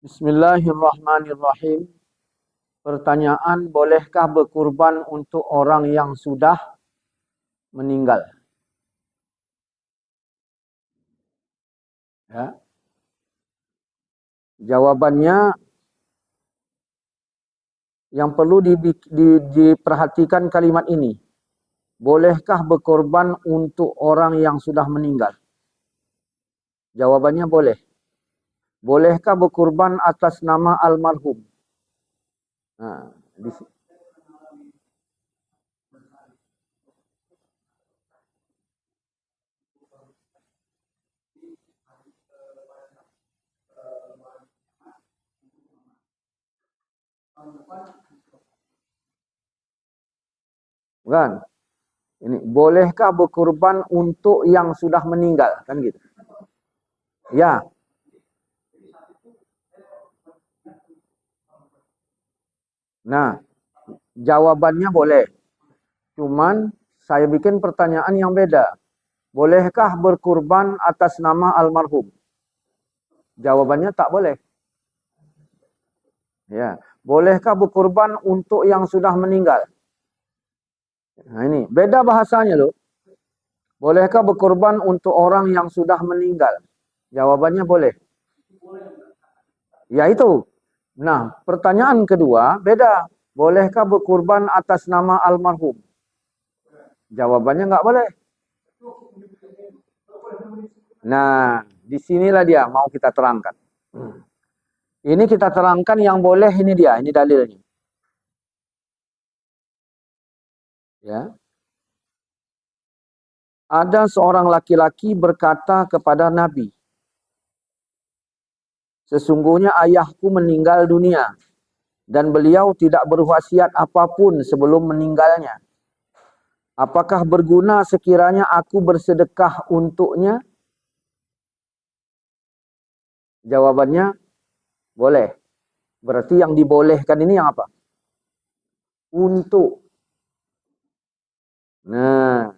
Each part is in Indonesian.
Bismillahirrahmanirrahim. Pertanyaan, bolehkah berkurban untuk orang yang sudah meninggal? Ya. Jawabannya, yang perlu diperhatikan kalimat ini. Bolehkah berkorban untuk orang yang sudah meninggal? Jawabannya boleh. Bolehkah berkorban atas nama almarhum? Nah, bukan? Ini bolehkah berkorban untuk yang sudah meninggal? Kan gitu. Ya. Nah, jawabannya boleh. Cuman saya bikin pertanyaan yang beda. Bolehkah berkurban atas nama almarhum? Jawabannya tak boleh. Ya, bolehkah berkurban untuk yang sudah meninggal? Nah ini, beda bahasanya loh. Bolehkah berkorban untuk orang yang sudah meninggal? Jawabannya boleh. Ya itu. Nah, pertanyaan kedua beda. Bolehkah berkorban atas nama almarhum? Jawabannya nggak boleh. Nah, disinilah dia mau kita terangkan. Ini kita terangkan yang boleh, ini dia, ini dalilnya. Ya. Ada seorang laki-laki berkata kepada Nabi, sesungguhnya ayahku meninggal dunia dan beliau tidak berwasiat apapun sebelum meninggalnya. Apakah berguna sekiranya aku bersedekah untuknya? Jawabannya boleh. Berarti yang dibolehkan ini yang apa? Untuk. Nah,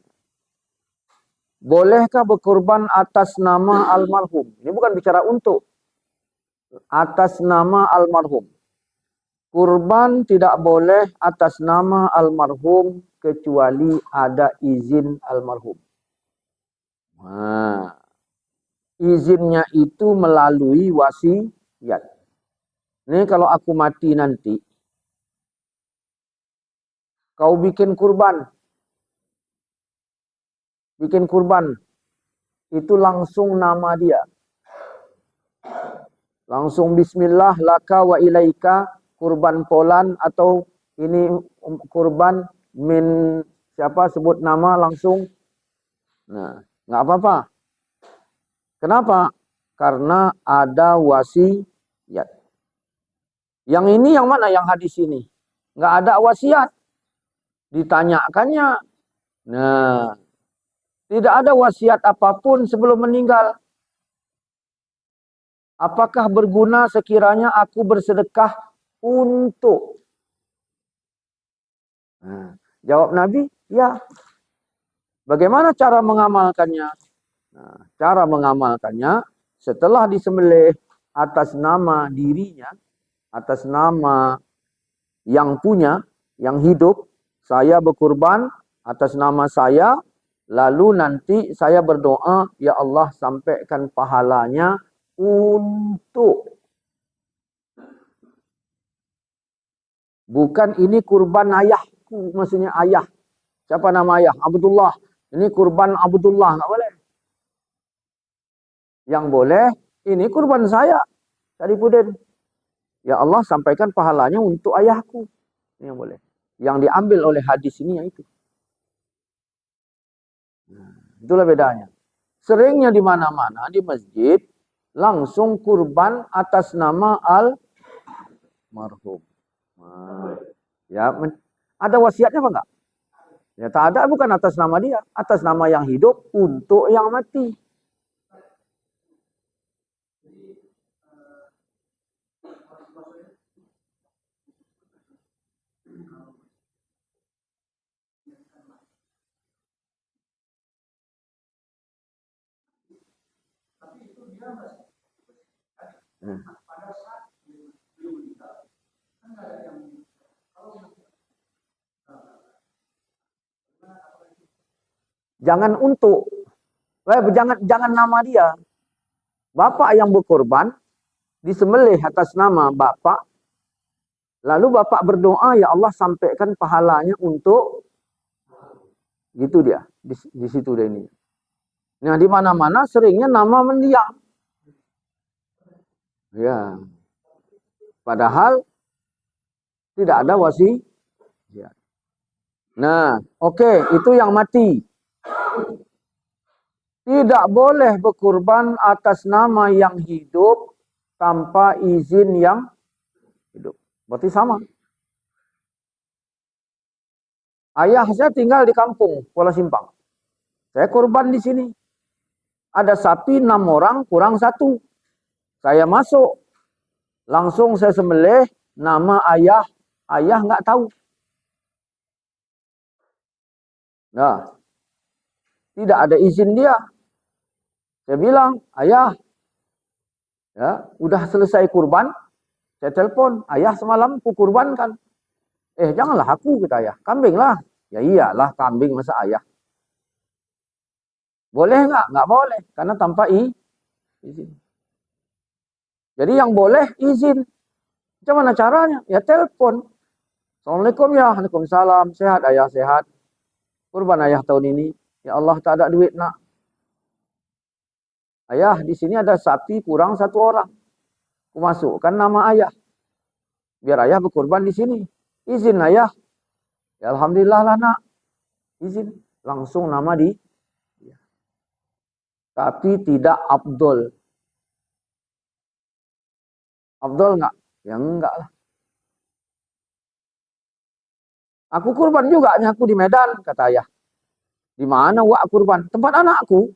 bolehkah berkorban atas nama almarhum? Ini bukan bicara untuk. Atas nama almarhum. Kurban tidak boleh atas nama almarhum kecuali ada izin almarhum. Nah, izinnya itu melalui wasiat. Ini kalau aku mati nanti, kau bikin kurban. Bikin kurban. Itu langsung nama dia. Langsung bismillah laka wa ilaika kurban polan, atau ini kurban min siapa, sebut nama langsung. Nah, nggak apa-apa. Kenapa? Karena ada wasiat. Yang ini yang mana yang hadis ini? Nggak ada wasiat. Ditanyakannya. Nah, tidak ada wasiat apapun sebelum meninggal. Apakah berguna sekiranya aku bersedekah untuk? Nah, jawab Nabi, ya. Bagaimana cara mengamalkannya? Nah, cara mengamalkannya setelah disembelih atas nama dirinya, atas nama yang punya, yang hidup, saya berkurban atas nama saya, lalu nanti saya berdoa, ya Allah sampaikan pahalanya untuk. Bukan ini kurban ayahku, maksudnya ayah. Siapa nama ayah? Abdullah. Ini kurban Abdullah, nggak boleh. Yang boleh, ini kurban saya, Syarifudin. Ya Allah sampaikan pahalanya untuk ayahku. Ini yang boleh. Yang diambil oleh hadis ini yang itu. Nah, itulah bedanya. Seringnya di mana-mana di masjid langsung kurban atas nama almarhum. Nah, ya, ada wasiatnya apa enggak? Ya tak ada, bukan atas nama dia, atas nama yang hidup untuk yang mati. Jangan untuk, jangan nama dia. Bapak yang berkorban disembelih atas nama bapak, lalu bapak berdoa, ya Allah sampaikan pahalanya untuk, gitu dia, di situ dia ini. Nah, di mana-mana seringnya nama mendiang. Ya. Padahal tidak ada wasiat. Ya. Nah, oke, itu yang mati. Tidak boleh berkurban atas nama yang hidup tanpa izin yang hidup. Berarti sama. Ayah saya tinggal di kampung Kuala Simpang. Saya kurban di sini. Ada sapi 6 orang kurang 1. Saya masuk. Langsung saya sembelih nama ayah. Ayah nggak tahu. Nah, tidak ada izin dia. Saya bilang, ayah, ya, udah selesai kurban. Saya telepon, ayah semalam ku kurbankan. Janganlah aku, kata ayah. Kambing lah. Ya iyalah, kambing masa ayah. Boleh nggak? Nggak boleh. Karena tanpa izin. Jadi yang boleh izin. Macam mana caranya? Ya telepon. Assalamualaikum ya. Waalaikumsalam. Sehat ayah, sehat. Kurban ayah tahun ini. Ya Allah, tak ada duit nak. Ayah, di sini ada sapi kurang 1 orang. Aku masukkan nama ayah. Biar ayah berkurban di sini. Izin ayah. Ya alhamdulillah lah nak. Izin. Langsung nama di. Tapi tidak afdol. Afdol enggak? Ya enggak lah. Aku kurban juga, aku di Medan, kata ayah. Di mana wak kurban? Tempat anakku.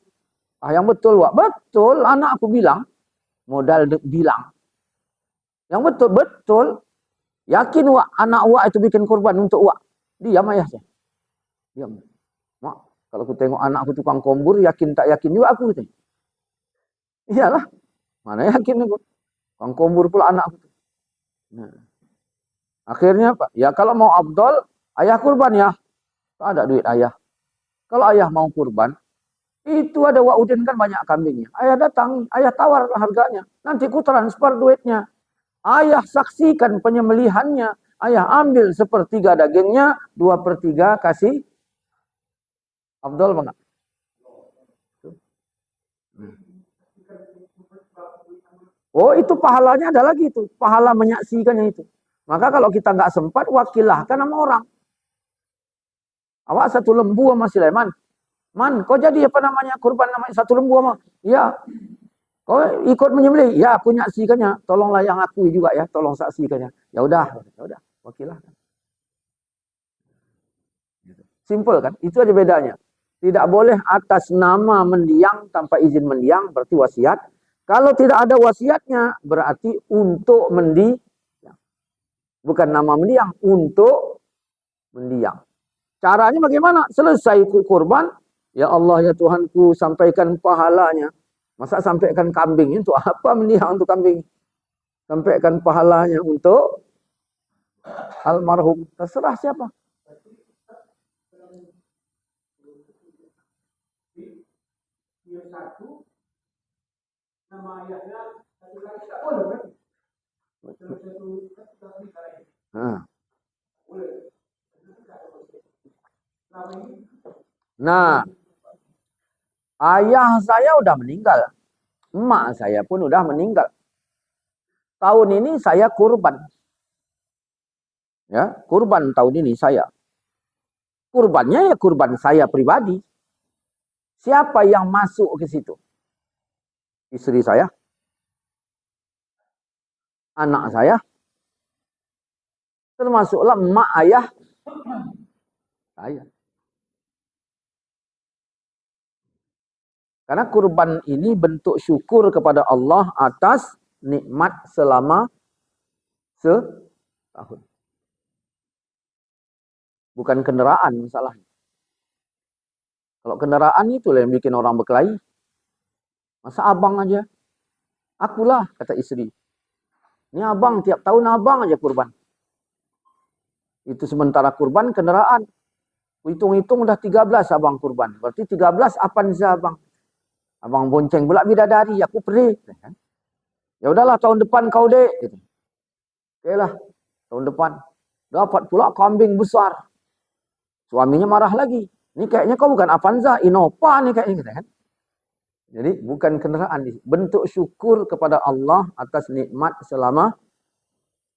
Yang betul wak. Betul, anak aku bilang. Modal bilang. Yang betul. Yakin wak, anak wak itu bikin kurban untuk wak. Diam ayah saya. Diam. Mak, kalau aku tengok anak aku tukang kombur, yakin tak yakin juga aku. Gitu. Iyalah. Mana yakin aku. Tukang kombur pula anak aku. Nah. Akhirnya Pak, ya kalau mau afdol, ayah kurban ya. Tak ada duit ayah. Kalau ayah mau kurban, itu ada Wak Udin kan banyak kambingnya. Ayah datang, ayah tawar harganya. Nanti ku transfer duitnya. Ayah saksikan penyembelihannya. Ayah ambil 1/3 dagingnya, 2/3 kasih. Afdol banget. Oh, itu pahalanya ada lagi itu. Pahala menyaksikannya itu. Maka kalau kita nggak sempat, wakilahkan sama orang. Awak 1 lembu sama Sulaiman. Man, kau jadi apa namanya kurban namanya 1 lembu sama? Ya. Kau ikut menyembelih? Ya, aku nyaksikannya. Tolonglah yang aku juga ya, tolong saksikannya. Ya udah, wakilahkan. Simpel kan? Itu aja bedanya. Tidak boleh atas nama mendiang tanpa izin mendiang, berarti wasiat. Kalau tidak ada wasiatnya, berarti untuk mendiang. Bukan nama mendiang, untuk mendiang. Caranya bagaimana? Selesai kurban, ya Allah ya Tuhanku, sampaikan pahalanya. Masa sampaikan kambing, untuk apa mendiang untuk kambing? Sampaikan pahalanya untuk almarhum. Terserah siapa. Nama ayahnya satu kali tak boleh kan? Nah, ayah saya udah meninggal. Emak saya pun udah meninggal. Tahun ini saya kurban. Ya, kurban tahun ini saya. Kurbannya ya kurban saya pribadi. Siapa yang masuk ke situ? Istri saya, anak saya, termasuklah emak ayah saya. Karena kurban ini bentuk syukur kepada Allah atas nikmat selama setahun. Bukan kendaraan masalahnya. Kalau kendaraan itu yang bikin orang berkelahi. Masa abang aja? Akulah, kata istri. Ini abang, tiap tahun abang aja kurban. Itu sementara kurban kendaraan. Hitung-hitung udah 13 abang kurban. Berarti 13 Avanza abang. Abang bonceng pula bidadari, aku pergi. Ya udahlah tahun depan kau dek. Gitu. Oke lah, tahun depan. Dapat pula kambing besar. Suaminya marah lagi. Ini kayaknya kau bukan Avanza, Innova nih kayaknya. Gitu kan. Jadi bukan kendaraan. Bentuk syukur kepada Allah atas nikmat selama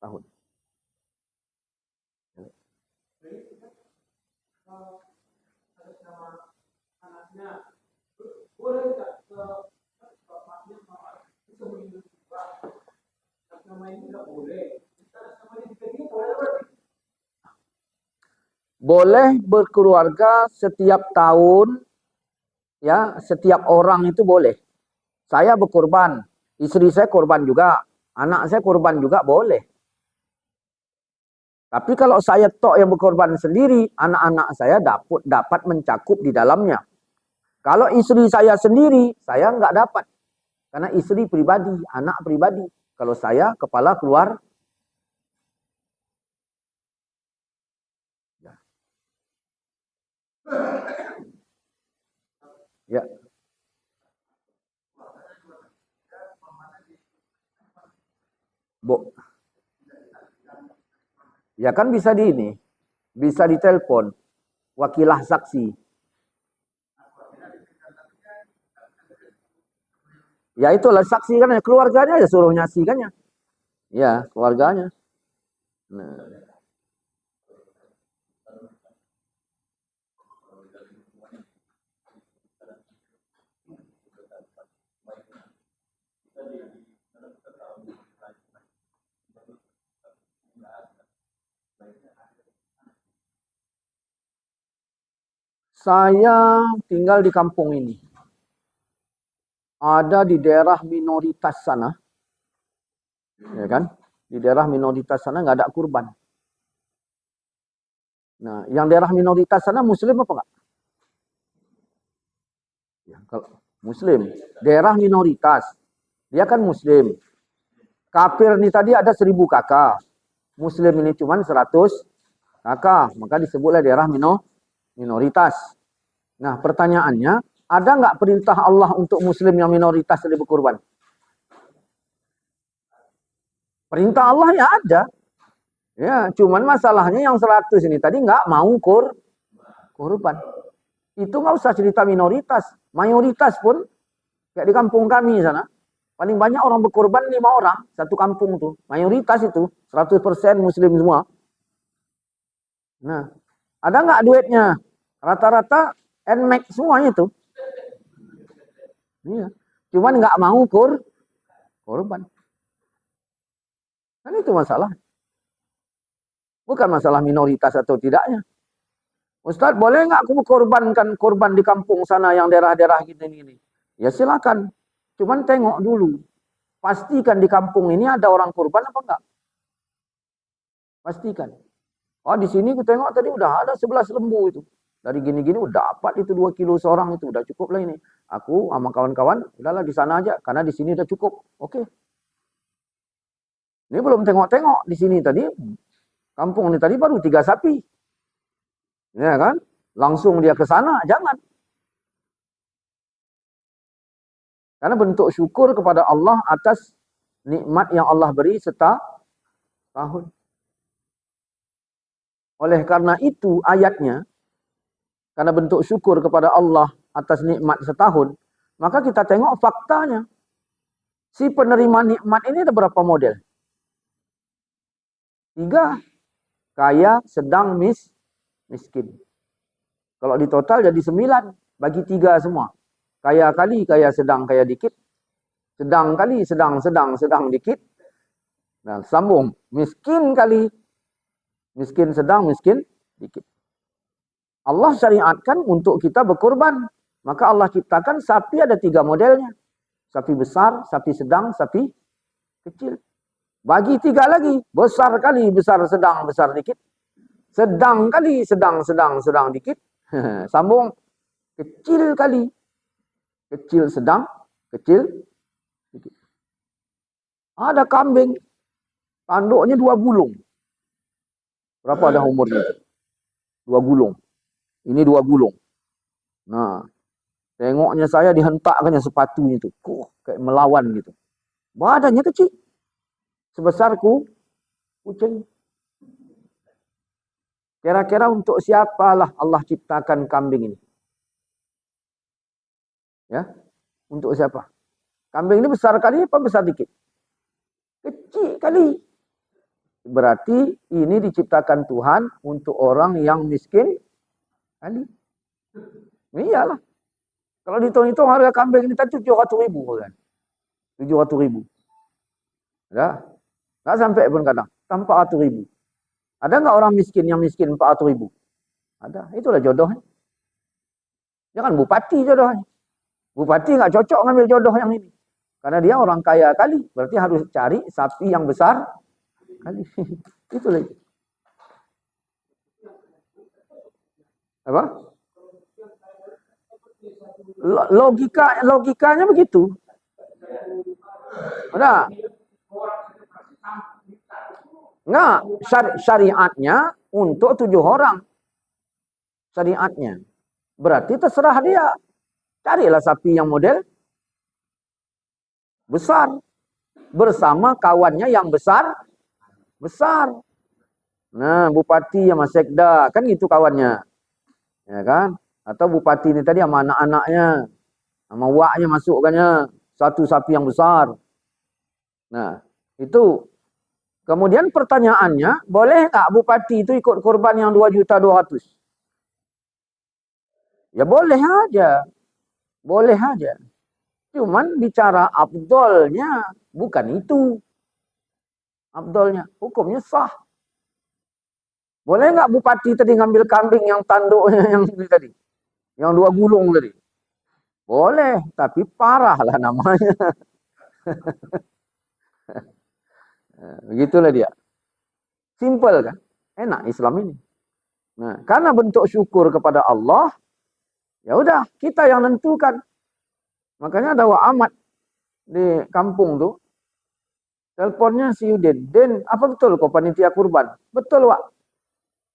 tahun. Boleh berkeluarga setiap tahun, ya, setiap orang itu boleh. Saya berkorban, istri saya korban juga, anak saya korban juga boleh. Tapi kalau saya tok yang berkorban sendiri, anak-anak saya dapat mencakup di dalamnya. Kalau istri saya sendiri, saya nggak dapat. Karena istri pribadi, anak pribadi. Kalau saya kepala keluar. Ya. Bo. Ya kan bisa di ini. Bisa ditelepon. Wakilah saksi. Ya itulah saksi kan, keluarganya ya suruh nyaksikannya. Ya, keluarganya. Nah. Saya tinggal di kampung ini. Ada di daerah minoritas sana. Ya kan? Di daerah minoritas sana nggak ada kurban. Nah, yang daerah minoritas sana muslim apa enggak? Ya, kalau muslim. Daerah minoritas. Dia kan muslim. Kafir ini tadi ada 1000 kakak. Muslim ini cuma 100 kakak. Maka disebutlah daerah minoritas. Nah, pertanyaannya, ada nggak perintah Allah untuk muslim yang minoritas tadi berkurban? Perintah Allah ya ada. Ya, cuman masalahnya yang 100 ini tadi nggak mau kurban. Itu nggak usah cerita minoritas. Mayoritas pun, kayak di kampung kami sana, paling banyak orang berkorban 5 orang, satu kampung tuh. Mayoritas itu, 100% muslim semua. Nah, ada nggak duitnya? Rata-rata NMAX semuanya itu. Iya. Cuman nggak mau korban. Kan itu masalah. Bukan masalah minoritas atau tidaknya. Ustadz, boleh nggak aku korbankan korban di kampung sana yang daerah-daerah gini-gini? Ya silakan. Cuman tengok dulu. Pastikan di kampung ini ada orang korban apa enggak? Pastikan. Oh di sini aku tengok tadi udah ada 11 lembu itu. Dari gini-gini udah dapat itu 2 kilo seorang itu. Udah cukup lah ini. Aku sama kawan-kawan, udahlah di sana aja. Karena di sini udah cukup. Oke. Ini belum tengok-tengok. Di sini tadi, kampung ini tadi baru 3 sapi. Ya kan? Langsung dia ke sana, jangan. Karena bentuk syukur kepada Allah atas nikmat yang Allah beri setahun. Oleh karena itu ayatnya, karena bentuk syukur kepada Allah atas nikmat setahun, maka kita tengok faktanya. Si penerima nikmat ini ada berapa model? 3. Kaya, sedang, miskin. Kalau di total jadi 9. Bagi 3 semua. Kaya kali, kaya sedang, kaya dikit. Sedang kali, sedang dikit. Nah, sambung. Miskin kali. Miskin sedang, miskin dikit. Allah syariatkan untuk kita berkorban. Maka Allah ciptakan sapi ada 3 modelnya. Sapi besar, sapi sedang, sapi kecil. Bagi 3 lagi. Besar kali, besar sedang, besar dikit. Sedang kali, sedang dikit. Sambung. Kecil kali. Kecil sedang, kecil dikit. Ada kambing. Tanduknya 2 gulung. Berapa dah umurnya itu? 2 gulung. Ini 2 gulung. Nah, tengoknya saya dihentakkannya sepatunya itu. Kayak melawan gitu. Badannya kecil. Sebesarku kucing. Kira-kira untuk siapalah Allah ciptakan kambing ini? Ya, untuk siapa? Kambing ini besar kali apa besar dikit? Kecil kali. Berarti ini diciptakan Tuhan untuk orang yang miskin kali. Iyalah. Kalau dihitung-hitung harga kambing ini tadi 700.000 kan. 700.000. Ya. Nggak sampai pun kadang. 400.000. Ada nggak orang miskin yang miskin 400.000? Ada. Itulah jodohnya. Jangan bupati jodohnya. Bupati nggak cocok ngambil jodoh yang ini. Karena dia orang kaya kali. Berarti harus cari sapi yang besar kali. Itulah itu. Apa? Logikanya begitu. Ada? Enggak, syariatnya untuk 7 orang. Syariatnya. Berarti terserah dia. Carilah sapi yang model besar. Bersama kawannya yang besar. Nah, bupati sama sekda. Kan gitu kawannya. Ya kan? Atau bupati ini tadi sama anak-anaknya. Sama waknya masukkannya. Satu sapi yang besar. Nah, itu. Kemudian pertanyaannya, boleh tak bupati itu ikut kurban yang 2.200.000? Ya boleh aja. Boleh aja. Cuman bicara afdolnya bukan itu. Afdolnya, hukumnya sah. Boleh nggak bupati tadi ngambil kambing yang tanduknya yang tadi? Yang 2 gulung tadi? Boleh, tapi parah lah namanya. Begitulah dia. Simple kan? Enak Islam ini. Nah, karena bentuk syukur kepada Allah, ya udah kita yang nentukan. Makanya ada Wak Ahmad di kampung tuh. Teleponnya si Udin. Den, apa betul kau panitia kurban? Betul, Wak.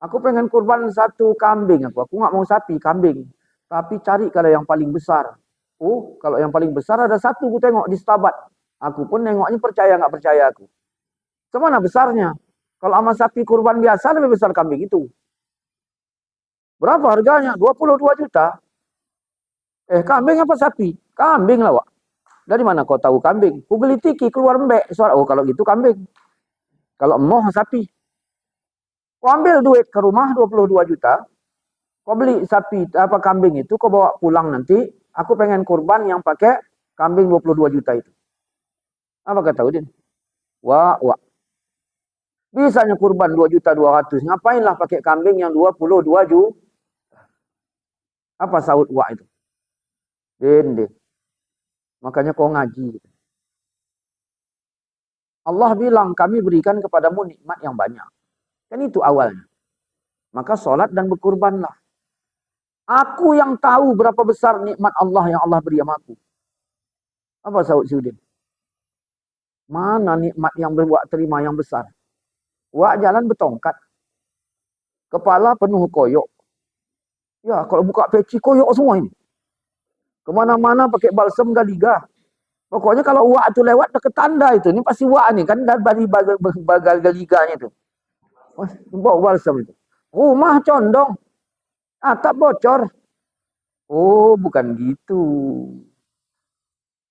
Aku pengen kurban 1 kambing aku. Aku nggak mau sapi, kambing. Tapi cari kalau yang paling besar. Oh, kalau yang paling besar ada 1 aku tengok di Stabat. Aku pun nengoknya percaya nggak percaya aku. Semana besarnya? Kalau sama sapi kurban biasa lebih besar kambing itu. Berapa harganya? 22 juta. Kambing apa sapi? Kambing lah, Wak. Dari mana kau tahu kambing? Ku beli tiki keluar mbek. Suara, oh kalau gitu kambing. Kalau emoh sapi. Kau ambil duit ke rumah 22 juta. Kau beli sapi apa kambing itu, kau bawa pulang nanti. Aku pengen kurban yang pakai kambing 22 juta itu. Apa kata Udin? Wah. Bisanya kurban 2.200.000. Ngapainlah pakai kambing yang 22 juta? Apa sahut Wak itu? Din. Makanya kau ngaji. Allah bilang kami berikan kepadamu nikmat yang banyak. Kan itu awalnya. Maka sholat dan berkurbanlah. Aku yang tahu berapa besar nikmat Allah yang Allah beri sama aku. Apa sahut si Udin? Mana nikmat yang berbuat terima yang besar? Wak jalan bertongkat. Kepala penuh koyok. Ya, kalau buka peci koyok semua ini. Kemana-mana pakai balsam galiga. Pokoknya kalau Wak itu lewat deket tanda itu. Ini pasti Wak nih kan dari bagal galiganya itu. Bawa balsam itu. Rumah condong. Atap bocor. Oh, bukan gitu.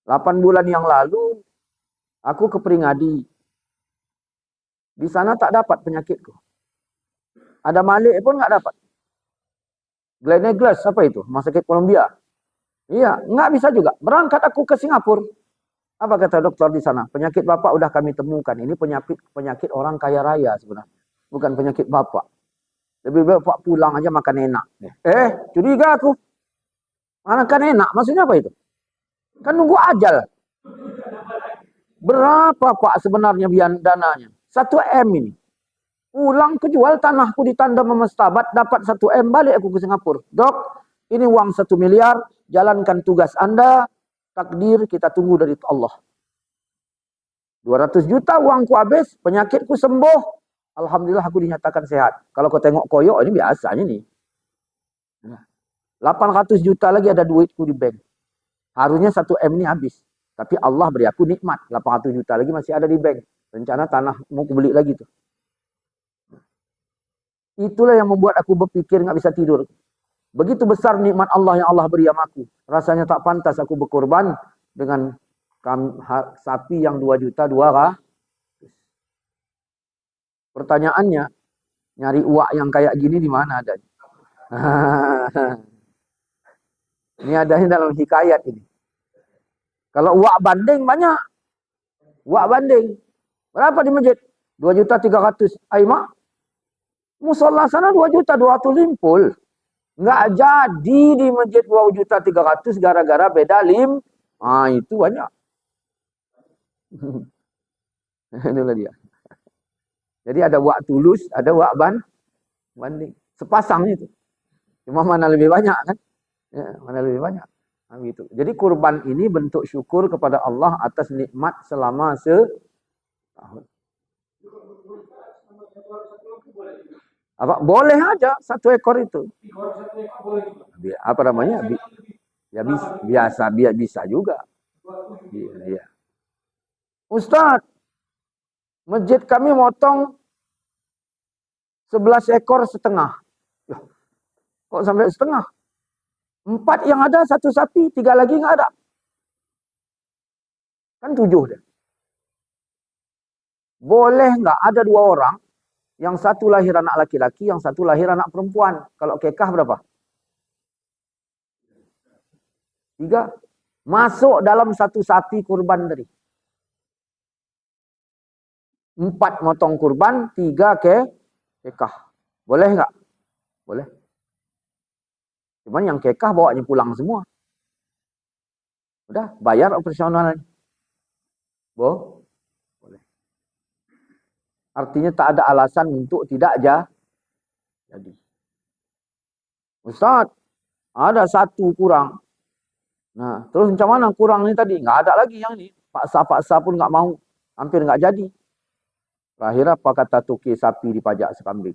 8 bulan yang lalu, aku ke Peringadi. Di sana tak dapat penyakitku. Ada Malik pun nggak dapat. Gleneagles, apa itu? Rumah sakit Kolombia. Iya, nggak bisa juga. Berangkat aku ke Singapura. Apa kata dokter di sana? Penyakit bapak udah kami temukan. Ini penyakit orang kaya raya sebenarnya. Bukan penyakit bapak. Lebih baik bapak pulang aja makan enak. Curiga aku. Makan enak, maksudnya apa itu? Kan nunggu ajal. Berapa Pak sebenarnya dananya? 1 M ini. Pulang kejual tanahku di tanda Mestabat, dapat 1 M, balik aku ke Singapura. Dok, ini uang 1 miliar, jalankan tugas Anda, takdir kita tunggu dari Allah. 200 juta uangku habis, penyakitku sembuh. Alhamdulillah aku dinyatakan sehat. Kalau kau tengok koyok, ini biasanya nih. 800 juta lagi ada duitku di bank. Harusnya 1 M ini habis. Tapi Allah beri aku nikmat. 800 juta lagi masih ada di bank. Rencana tanah mau beli lagi tuh. Itulah yang membuat aku berpikir nggak bisa tidur. Begitu besar nikmat Allah yang Allah beri sama aku. Rasanya tak pantas aku berkorban dengan sapi yang 2 juta 200. Pertanyaannya, nyari uak yang kayak gini di mana ada? Ini adanya dalam hikayat ini. Kalau uak banding banyak. Uak banding. Berapa di masjid? 2.300.000. Mak, musola sana 2.200.000 limpul. Nggak jadi di masjid 2.300.000 gara-gara beda lim. Itu banyak. Itulah dia. Jadi ada uak tulus, ada uak banding. Sepasang itu. Cuma mana lebih banyak kan? Ya, mana lebih banyak. Gitu. Jadi kurban ini bentuk syukur kepada Allah atas nikmat selama setahun. Apa? Boleh aja 1 ekor itu. Apa namanya? Ya bisa juga. Ya. Ustaz, masjid kami motong 11 ekor setengah. Kok sampai setengah? 4 yang ada 1 sapi, 3 lagi nggak ada. Kan 7 deh. Boleh nggak ada 2 orang, yang 1 lahir anak laki-laki, yang 1 lahir anak perempuan. Kalau kekah berapa? 3. Masuk dalam 1 sapi kurban tadi. 4 motong kurban, 3 kekah. Boleh nggak? Boleh. Cuman yang kekah bawanya pulang semua. Udah, bayar operasionalnya. Boleh. Artinya tak ada alasan untuk tidak jadi. Ustaz, ada 1 kurang. Nah, terus macam mana kurang ni tadi? Nggak ada lagi yang ini. Paksa-paksa pun nggak mau. Hampir nggak jadi. Terakhir apa kata tukik sapi dipajak sekambing?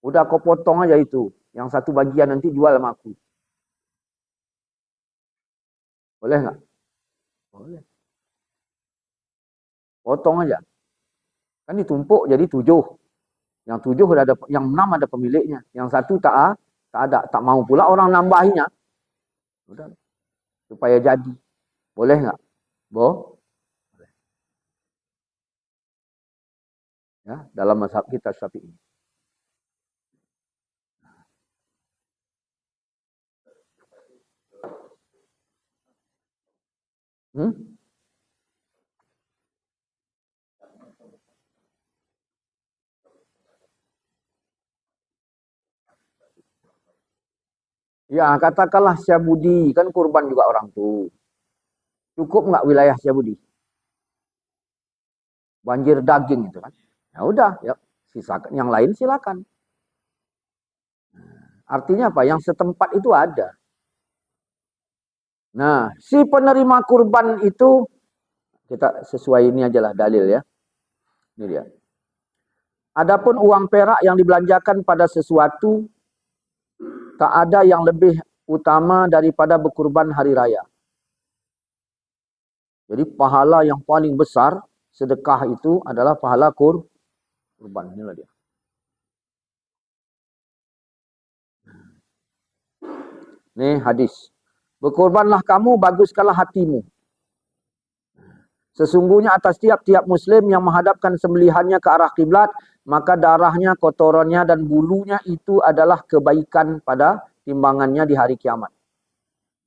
Udah kau potong aja itu. Yang 1 bagian nanti jual sama aku. Boleh nggak? Boleh. Potong aja. Kan ditumpuk jadi 7. Yang 7 udah ada, yang 6 ada pemiliknya. Yang 1 tak ada. Tak mau pula orang nambahinya. Udah. Supaya jadi. Boleh nggak? Boleh. Ya, dalam mazhab kita Syafi'i. Ya, katakanlah Syabudi, kan kurban juga orang tuh. Cukup nggak wilayah Syabudi? Banjir daging itu kan. Ya udah, ya sisakan yang lain silakan. Artinya apa? Yang setempat itu ada. Nah, si penerima kurban itu kita sesuai ini aja lah dalil ya. Ini dia. Adapun uang perak yang dibelanjakan pada sesuatu tak ada yang lebih utama daripada berkurban hari raya. Jadi pahala yang paling besar sedekah itu adalah pahala kurban. Inilah dia. Nih hadis. Berkorbanlah kamu, baguskanlah hatimu. Sesungguhnya atas tiap-tiap muslim yang menghadapkan sembelihannya ke arah kiblat, maka darahnya, kotorannya dan bulunya itu adalah kebaikan pada timbangannya di hari kiamat.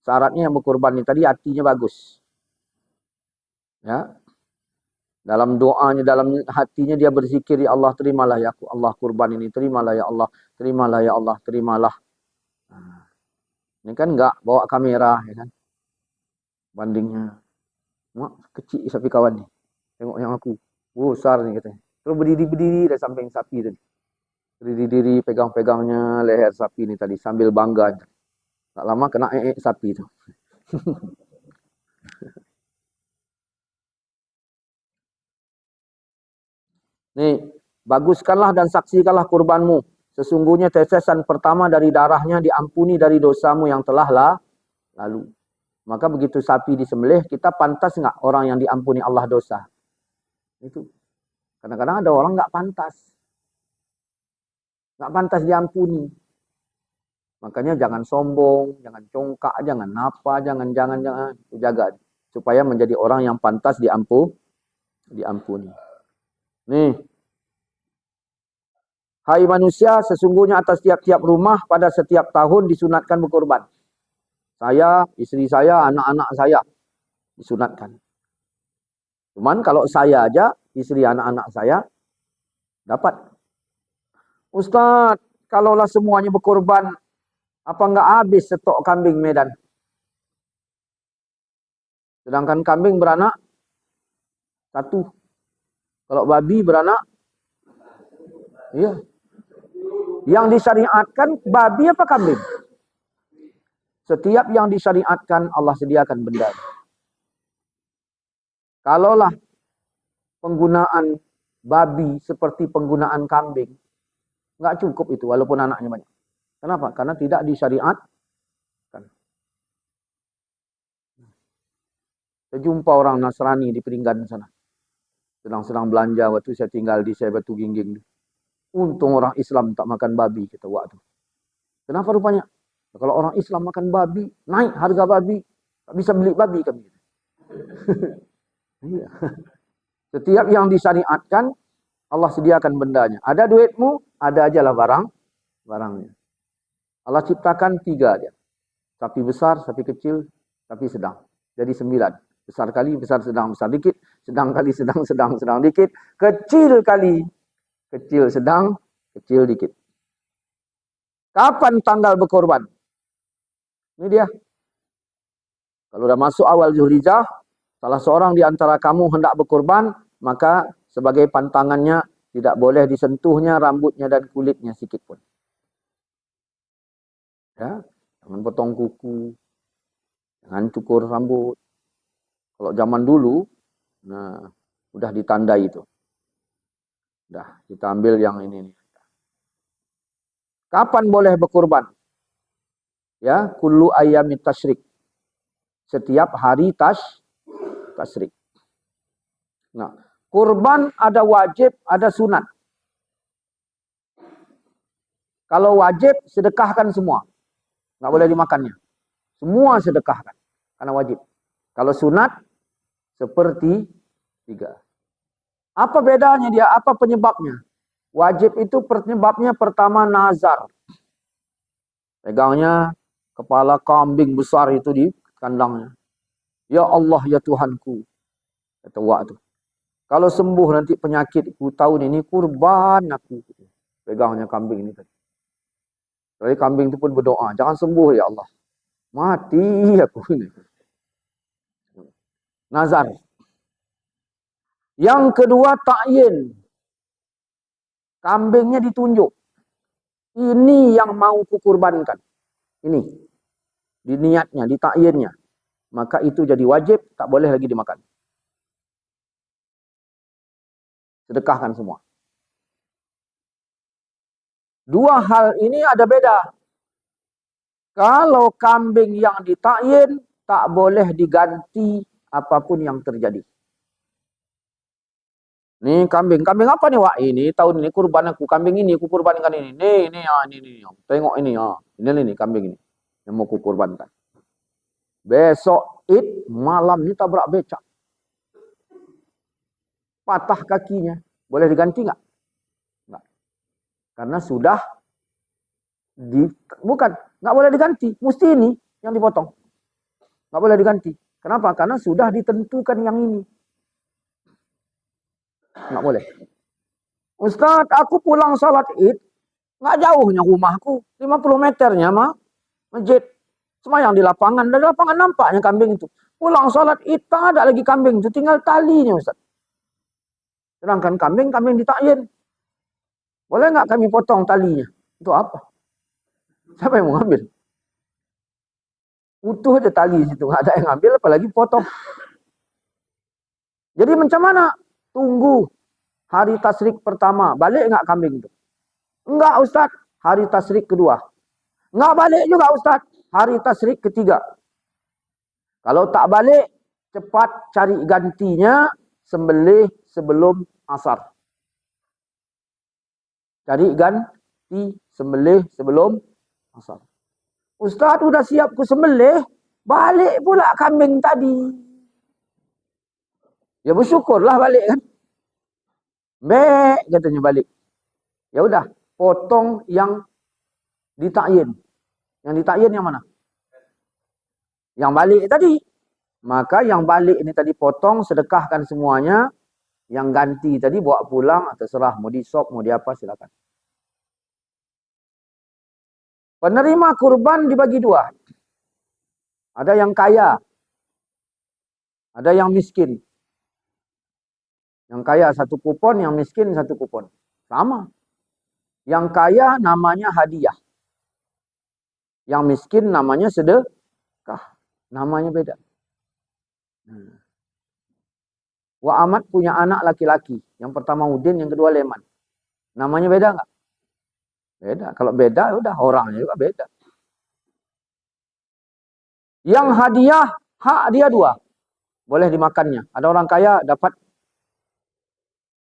Syaratnya yang berkorban ini tadi hatinya bagus. Ya. Dalam doanya, dalam hatinya dia berzikir, ya Allah terimalah ya Allah kurban ini, terimalah ya Allah, terimalah ya Allah, terimalah. Ini kan enggak bawa kamera ya kan. Bandingnya mak kecil sapi kawan ni. Tengok yang aku. Besar ni katanya. Terus berdiri-berdiri dari samping sapi tadi. Berdiri-diri pegang-pegangnya leher sapi ni tadi sambil bangga. Tak lama kena sapi tu. Ni baguskanlah dan saksikanlah kurbanmu. Sesungguhnya tetesan pertama dari darahnya diampuni dari dosamu yang telah lalu. Maka begitu sapi disembelih, kita pantas nggak orang yang diampuni Allah dosa? Itu. Kadang-kadang ada orang nggak pantas. Nggak pantas diampuni. Makanya jangan sombong, jangan congkak, jangan apa, jangan. Jaga. Supaya menjadi orang yang pantas diampuni. Nih. Hai manusia, sesungguhnya atas tiap-tiap rumah pada setiap tahun disunatkan berkorban. Saya, istri saya, anak-anak saya disunatkan. Cuman kalau saya aja, istri anak-anak saya dapat. Ustaz, kalaulah semuanya berkorban, apa enggak habis stok kambing Medan? Sedangkan kambing beranak 1. Kalau babi beranak, iya. Yang disyariatkan babi apa kambing? Setiap yang disyariatkan Allah sediakan benda. Kalaulah penggunaan babi seperti penggunaan kambing, nggak cukup itu walaupun anaknya banyak. Kenapa? Karena tidak disyariatkan. Saya jumpa orang Nasrani di Peringgan sana. Sedang belanja waktu saya tinggal di Batu Gingging. Untung orang Islam tak makan babi kita waktu. Kenapa rupanya? Kalau orang Islam makan babi, naik harga babi, tak bisa beli babi kami. Iya. Setiap yang disyariatkan Allah sediakan bendanya. Ada duitmu, ada ajalah barangnya. Allah ciptakan 3 dia. Sapi besar, sapi kecil, sapi sedang. Jadi 9. Besar kali, besar sedang, besar dikit. Sedang kali, sedang, sedang dikit. Kecil kali, kecil sedang, kecil dikit. Kapan tanggal berkorban? Ini dia. Kalau udah masuk awal Zulhijjah, salah seorang di antara kamu hendak berkorban, maka sebagai pantangannya tidak boleh disentuhnya rambutnya dan kulitnya sikit pun. Ya, jangan potong kuku, jangan cukur rambut. Kalau zaman dulu, nah udah ditandai itu. Udah, kita ambil yang ini nih. Kapan boleh berkorban? Ya, kullu ayyamit tasyrik. Setiap hari tasyrik. Nah, kurban ada wajib, ada sunat. Kalau wajib, sedekahkan semua. Nggak boleh dimakannya. Semua sedekahkan. Karena wajib. Kalau sunat, seperti 3. Apa bedanya dia? Apa penyebabnya? Wajib itu penyebabnya pertama nazar. Pegangnya kepala kambing besar itu di kandangnya. Ya Allah, ya Tuhanku. Kata wak tu. Kalau sembuh nanti penyakitku tahun ini kurban aku. Pegangnya kambing ini tadi. Jadi kambing itu pun berdoa, jangan sembuh ya Allah. Mati aku ini. Nazar. Yang kedua ta'yin. Kambingnya ditunjuk. Ini yang mau kukurbankan. Ini. Di niatnya, di ta'yinnya. Maka itu jadi wajib, tak boleh lagi dimakan. Sedekahkan semua. 2 hal ini ada beda. Kalau kambing yang ditakyin, tak boleh diganti apapun yang terjadi. Nih kambing apa nih Wak? Ini tahun ini kurban aku, kambing ini aku kurbankan ini. Ini. Tengok ini ya. Ini kambing ini yang mau kukurbankan. Besok Id malam ini tabrak becak. Patah kakinya. Boleh diganti nggak? Nggak. Karena sudah nggak boleh diganti. Mesti ini yang dipotong. Nggak boleh diganti. Kenapa? Karena sudah ditentukan yang ini. Nggak boleh. Ustaz, aku pulang salat Id, nggak jauhnya rumahku. 50 meternya mah masjid. Semayang di lapangan. Dari lapangan nampaknya kambing itu. Pulang salat Id, tak ada lagi kambing itu. Tinggal talinya Ustaz. Sedangkan kambing ditakyin. Boleh nggak kami potong talinya? Itu apa? Siapa yang mau ngambil? Utuh aja tali situ. Nggak ada yang ngambil, apalagi potong. Jadi macam mana? Tunggu. hari tasyrik pertama, balik enggak kambing itu? Enggak Ustaz, hari tasyrik kedua. Enggak balik juga Ustaz, hari tasyrik ketiga. Kalau tak balik, cepat cari gantinya, sembelih sebelum asar. Cari ganti, sembelih sebelum asar. Ustaz udah siap ku sembelih, balik pula kambing tadi. Ya bersyukurlah balik kan. Bek katanya balik. Ya udah, potong yang ditakyin. Yang ditakyin yang mana? Yang balik tadi. Maka yang balik ini tadi potong, sedekahkan semuanya. Yang ganti tadi bawa pulang, terserah mau disop, mau diapa silakan. Penerima kurban dibagi dua. Ada yang kaya. Ada yang miskin. Yang kaya satu kupon, yang miskin satu kupon. Sama. Yang kaya namanya hadiah. Yang miskin namanya sedekah. Namanya beda. Wa Ahmad punya anak laki-laki. Yang pertama Udin, yang kedua Leman. Namanya beda enggak? Beda. Kalau beda, udah orangnya juga beda. Yang hadiah, hak dia dua. Boleh dimakannya. Ada orang kaya dapat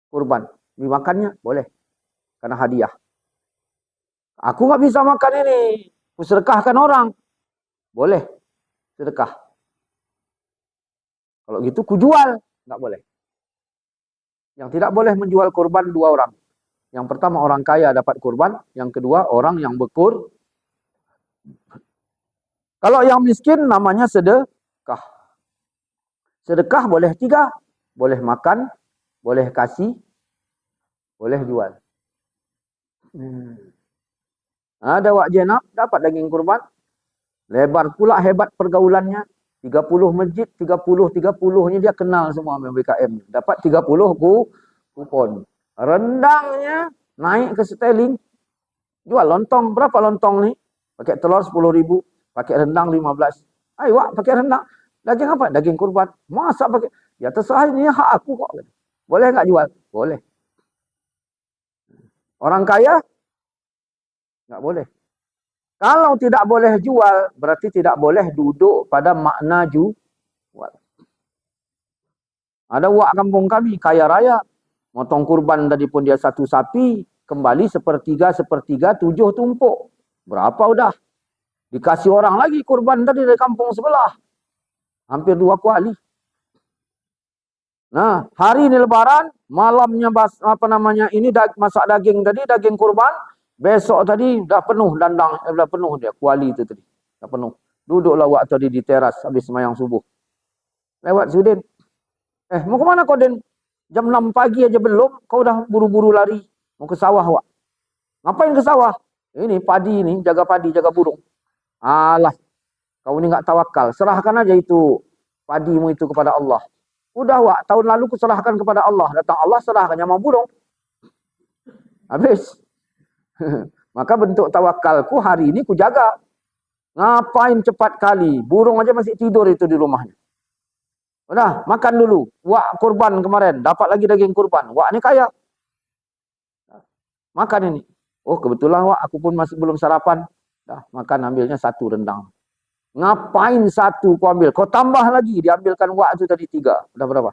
kurban. Dimakannya boleh. Karena hadiah. Aku nggak bisa makan ini. Aku sedekahkan orang. Boleh. Sedekah. Kalau gitu ku jual. Nggak boleh. Yang tidak boleh menjual kurban dua orang. Yang pertama orang kaya dapat kurban. Yang kedua orang yang bekur. Kalau yang miskin namanya sedekah. Sedekah boleh tiga. Boleh makan. Boleh kasih. Boleh jual. Ada wak jenab dapat daging kurban. Lebar pula hebat pergaulannya. 30 masjid, 30-30-nya dia kenal semua BKM. Dapat 30 kupon. Rendangnya naik ke seteling. Jual lontong. Berapa lontong nih? Pakai telur 10.000. Pakai rendang 15. Ayo wak pakai rendang. Daging apa? Daging kurban. Masa pakai? Ya terserah, ini hak aku kok. Boleh nggak jual? Boleh. Orang kaya? Nggak boleh. Kalau tidak boleh jual, berarti tidak boleh duduk pada makna jual. Ada wak kampung kami, kaya raya. Motong kurban tadi pun dia satu sapi, kembali sepertiga, 7 tumpuk. Berapa udah? Dikasih orang lagi kurban tadi dari kampung sebelah. Hampir 2 kuali. Nah, hari ini lebaran, malamnya ini masak daging tadi, daging kurban. Besok tadi dah penuh dandang, dah penuh dia, kuali itu tadi. Dah penuh. Duduklah wak tadi di teras habis sembahyang subuh. Lewat Sudin. Mau ke mana kau Den? Jam 6 pagi aja belum, kau dah buru-buru lari. Mau ke sawah wak. Ngapain ke sawah? Ini padi ini, jaga padi, jaga burung. Alah, kau ini enggak tawakal. Serahkan aja itu padimu itu kepada Allah. Udah wak, tahun lalu ku serahkan kepada Allah. Datang Allah serahkan sama burung. Habis. Maka bentuk tawakalku hari ini ku jaga. Ngapain cepat kali? Burung aja masih tidur itu di rumahnya. Udah, makan dulu. Wak kurban kemarin, dapat lagi daging kurban. Wak ini kaya. Makan ini. Oh, kebetulan wak, aku pun masih belum sarapan. Dah, makan ambilnya 1 rendang. Ngapain 1 kau ambil? Kau tambah lagi, diambilkan wak itu tadi 3. Udah berapa?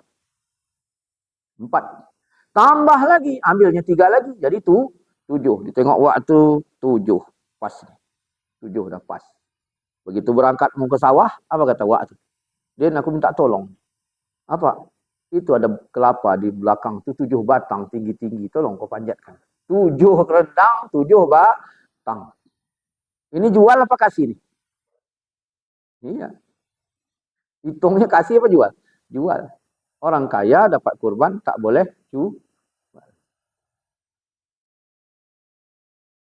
4. Tambah lagi, ambilnya 3 lagi. Jadi 7. Ditengok wak tu 7. Pas. 7 dah pas. Begitu berangkat mau ke sawah, apa kata wak tu? Den, aku minta tolong. Apa? Itu ada kelapa di belakang tu 7 batang tinggi-tinggi. Tolong kau panjatkan. 7 rendang, 7 batang. Ini jual apa kasih nih? Iya. Hitungnya kasih apa jual? Jual. Orang kaya dapat kurban tak boleh jual.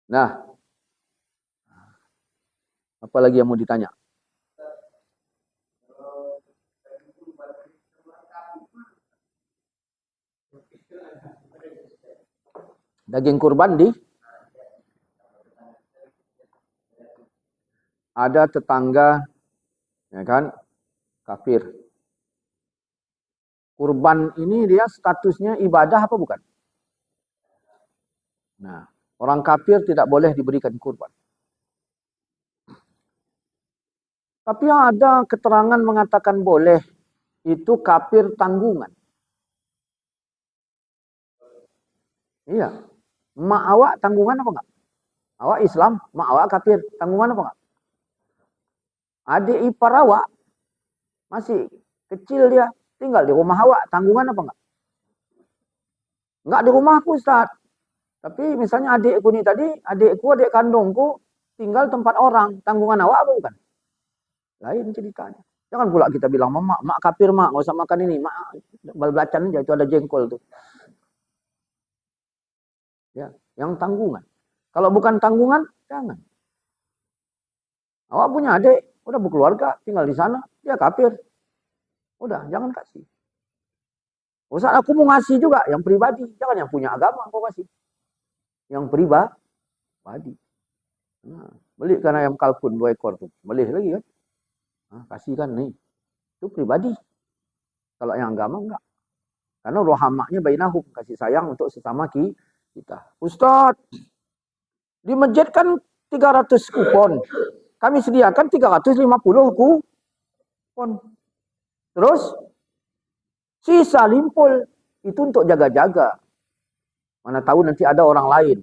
Nah, apa lagi yang mau ditanya? Daging kurban ada tetangga, ya kan, kafir. Kurban ini dia statusnya ibadah apa bukan? Nah, orang kafir tidak boleh diberikan kurban. Tapi ada keterangan mengatakan boleh. Itu kafir tanggungan. Iya. Mak awak tanggungan apa enggak? Awak Islam, mak awak kafir. Tanggungan apa enggak? Adik ipar awak masih kecil dia, tinggal di rumah awak. Tanggungan apa enggak? Enggak di rumahku, Ustaz. Tapi misalnya adikku ni tadi, adik kandungku tinggal tempat orang. Tanggungan awak apa bukan? Lain ceritanya. Jangan pula kita bilang, mak kafir mak, nggak usah makan ini. Mak bal-belacan aja, itu ada jengkol tuh. Ya, yang tanggungan. Kalau bukan tanggungan, jangan. Awak punya adik, udah berkeluarga, tinggal di sana, dia kafir. Udah, jangan kasih. Ustaz, aku mau ngasih juga, yang pribadi. Jangan yang punya agama, kau kasih. Yang pribadi. Nah, belikan ayam kalkun 2 ekor tuh. Beli lagi kan. Nah, kasihkan nih. Itu pribadi. Kalau yang agama enggak. Karena rohamaknya bainahum, kasih sayang untuk sesama kita. Ustaz, di masjid kan 300 kupon. Kami sediakan 350 kupon. Terus sisa limpul itu untuk jaga-jaga. Mana tahu nanti ada orang lain.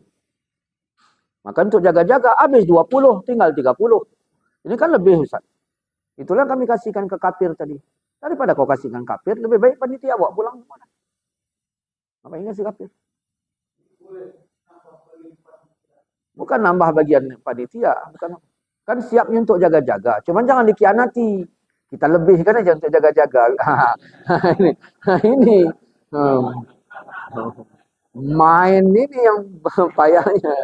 Maka untuk jaga-jaga habis 20, tinggal 30. Ini kan lebih, Ustaz. Itulah kami kasihkan ke kafir tadi. Daripada kau kasihkan kafir, lebih baik panitia bawa pulang kemana? Ngapain kasih kafir? Bukan nambah bagian panitia, bukan. Kan siapnya untuk jaga-jaga. Cuman jangan dikhianati. Kita lebihkan aja untuk jaga-jaga. ini main ini yang payahnya.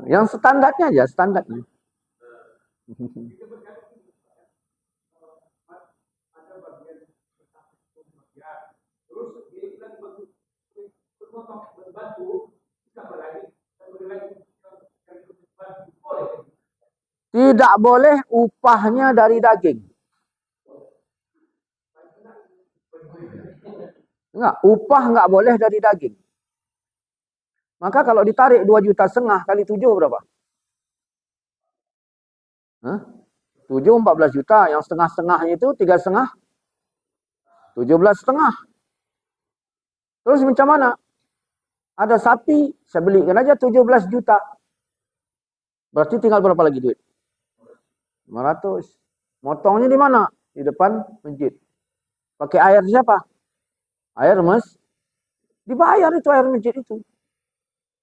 Yang standarnya aja, standarnya. Tidak boleh upahnya dari daging. Enggak, upah enggak boleh dari daging. Maka kalau ditarik 2,5 juta kali 7 berapa? 7 14 juta, yang setengah-setengahnya itu 3,5 17,5. Terus macam mana? Ada sapi, saya belikan aja 17 juta. Berarti tinggal berapa lagi duit? 500. Motongnya di mana? Di depan masjid. Pakai air siapa? Air mas. Dibayar itu air masjid itu.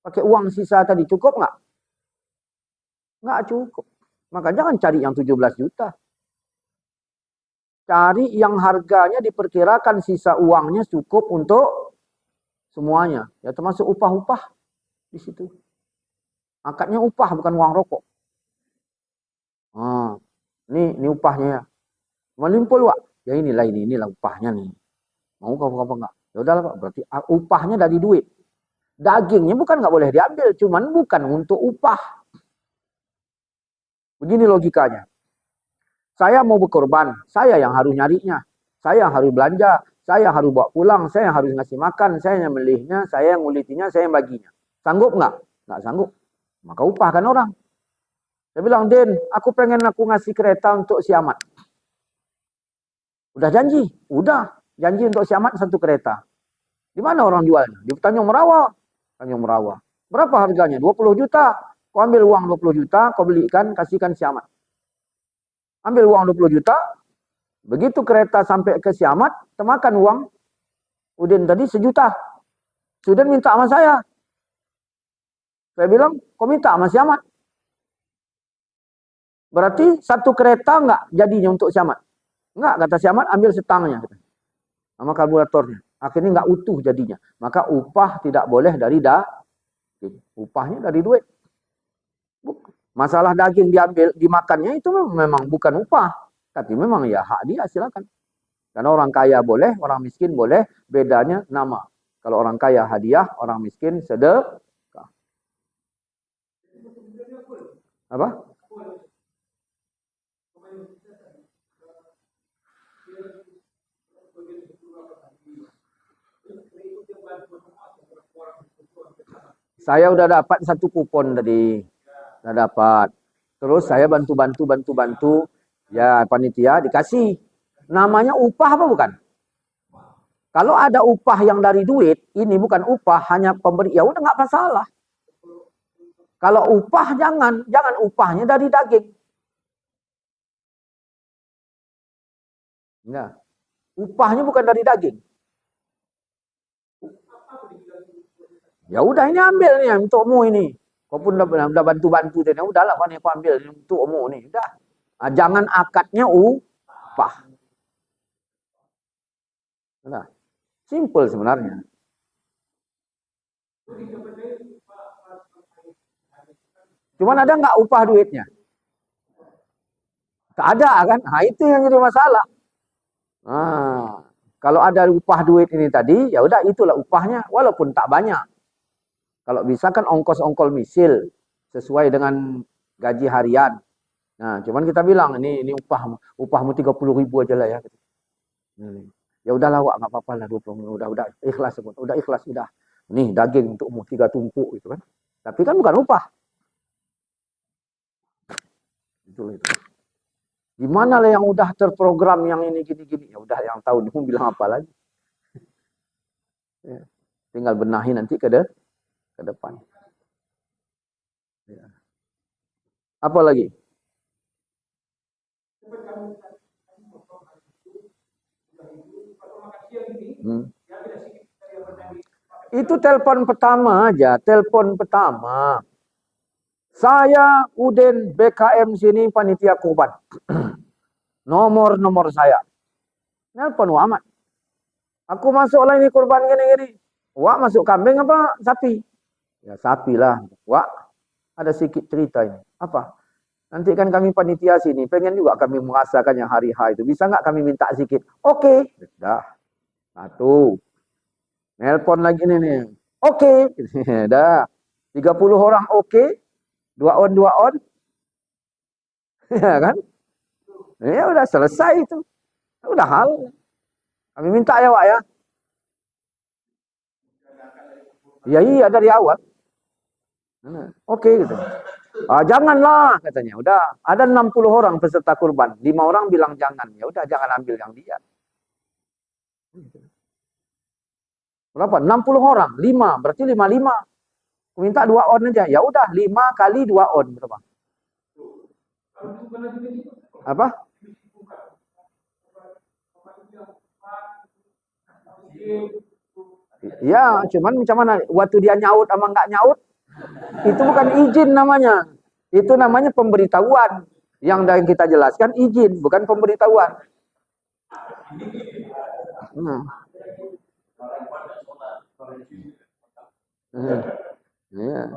Pakai uang sisa tadi cukup nggak? Nggak cukup. Maka jangan cari yang 17 juta. Cari yang harganya diperkirakan sisa uangnya cukup untuk semuanya. Ya termasuk upah-upah di situ. Akadnya upah bukan uang rokok. Ini upahnya ya. Melimpul Pak. Ya inilah upahnya nih. Mau apa enggak? Ya udahlah Pak, berarti upahnya dari duit. Dagingnya bukan nggak boleh diambil, cuman bukan untuk upah. Begini logikanya. Saya mau berkorban, saya yang harus nyarinya. Saya yang harus belanja, saya yang harus bawa pulang, saya yang harus ngasih makan, saya yang melihnya, saya yang ngulitinya, saya yang baginya. Sanggup nggak? Nggak sanggup. Maka upahkan orang. Saya bilang, Den, aku pengen ngasih kereta untuk si Ahmad. Udah janji? Udah. Janji untuk si Ahmad 1 kereta. Di mana orang jualnya? Di Tanjung Merawa. Tanjung Merawa. Berapa harganya? 20 juta. Kau ambil uang 20 juta, kau belikan, kasihkan si Ahmad. Ambil uang 20 juta. Begitu kereta sampai ke si Ahmad, temakan uang Udin tadi 1 juta. Udin minta sama saya. Saya bilang, kau minta sama si Ahmad. Berarti 1 kereta enggak jadinya untuk si Ahmad. Enggak, kata si Ahmad, ambil setangnya. Sama karburatornya. Akhirnya enggak utuh jadinya. Maka upah tidak boleh dari daging. Upahnya dari duit. Masalah daging diambil, dimakannya itu memang bukan upah. Tapi memang ya hak dia, silakan. Karena orang kaya boleh, orang miskin boleh. Bedanya nama. Kalau orang kaya hadiah, orang miskin sedekah. Apa? Saya udah dapat satu kupon tadi. Udah dapat. Terus saya bantu. Ya, panitia dikasih. Namanya upah apa bukan? Kalau ada upah yang dari duit, ini bukan upah, hanya pemberi. Ya udah nggak masalah. Kalau upah jangan upahnya dari daging. Nah, upahnya bukan dari daging. Ya udah ini ambil nih untukmu ini. Kau pun udah bantu-bantu tadi. Udahlah kau nih kau ambil untukmu nih. Udah. Nah, jangan akadnya upah. Nah, simple sebenarnya. Cuman ada nggak upah duitnya? Nggak ada kan? Nah, itu yang jadi masalah. Nah, kalau ada upah duit ini tadi, ya udah itulah upahnya, walaupun tak banyak. Kalau bisa kan ongkos-ongkol misil sesuai dengan gaji harian. Nah, cuman kita bilang ini upahmu 30.000 aja lah ya. Ya udahlah Wak, nggak apa-apa lah 20. Udah ikhlas, udah ikhlas udah. Nih daging untukmu 3 tumpuk gitu kan. Tapi kan bukan upah. Itu. Gimana lah yang udah terprogram yang ini gini-gini. Ya udah yang tahu dia mau bilang apa lagi. Ya. Tinggal benahi nanti ke depan. Ya. Apa lagi? Hmm. Itu telepon pertama aja, telepon pertama. Saya Udin BKM sini panitia kurban. Nomor saya. Nelpon Wak Ahmad. Aku masuk lah ini kurban gini-gini. Wak masuk kambing apa sapi? Ya sapi lah. Wak ada sedikit cerita ini. Apa? Nanti kan kami panitia sini, pengen juga kami merasakan yang hari H itu. Bisa nggak kami minta sedikit? Oke. Dah. Satu. Nelpon lagi nih. Oke. Dah. 30 orang oke. 2 on. Ya kan? Ya udah selesai itu. Udah hal. Kami minta ya Wak ya. Ya iya dari awal. Oke gitu. Janganlah katanya. Udah ada 60 orang peserta kurban. 5 orang bilang jangan. Ya udah jangan ambil yang dia. Berapa? 60 orang. 5. Berarti 55. Minta 2 on aja. Ya udah 5 kali 2 on berapa? Apa? Ya, cuman macam mana? Waktu dia nyaut sama nggak nyaut, itu bukan izin namanya. Itu namanya pemberitahuan. Yang dari kita jelaskan izin, bukan pemberitahuan. Hmm. Ya.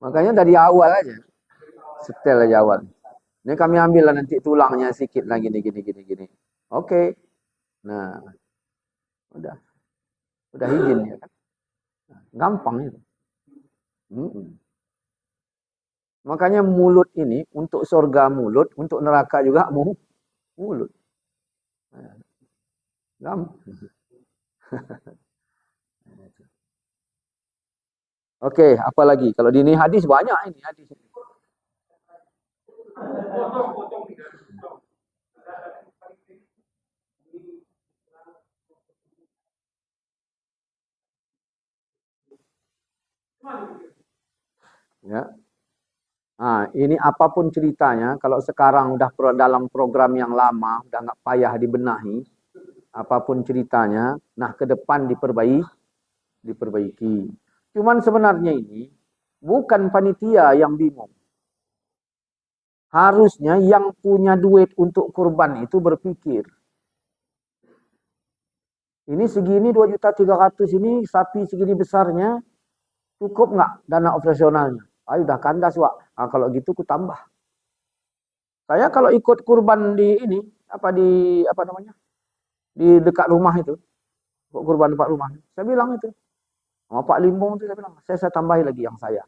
Makanya dari awal aja. Setel aja awal. Ini kami ambil lah nanti tulangnya sedikit lah gini. Oke. Nah, udah. Udah izin ya kan. Gampang itu. Makanya mulut ini untuk surga mulut, untuk neraka juga mulut. Gampang. Oke, apa lagi? Kalau di ini hadis banyak ini hadis. Ya. Nah, ini apapun ceritanya, kalau sekarang udah dalam program yang lama, udah nggak payah dibenahi, apapun ceritanya, nah ke depan diperbaiki. Cuman sebenarnya ini bukan panitia yang bingung. Harusnya yang punya duit untuk kurban itu berpikir. Ini segini 2.300.000 ini sapi segini besarnya, cukup nggak dana operasionalnya? Ayo udah kandas Wak. Nah, kalau gitu ku tambah. Saya kalau ikut kurban di ini apa namanya? Di dekat rumah itu, kurban dekat rumah. Saya bilang itu. Sama Pak Limbong itu saya bilang, saya tambahi lagi yang saya.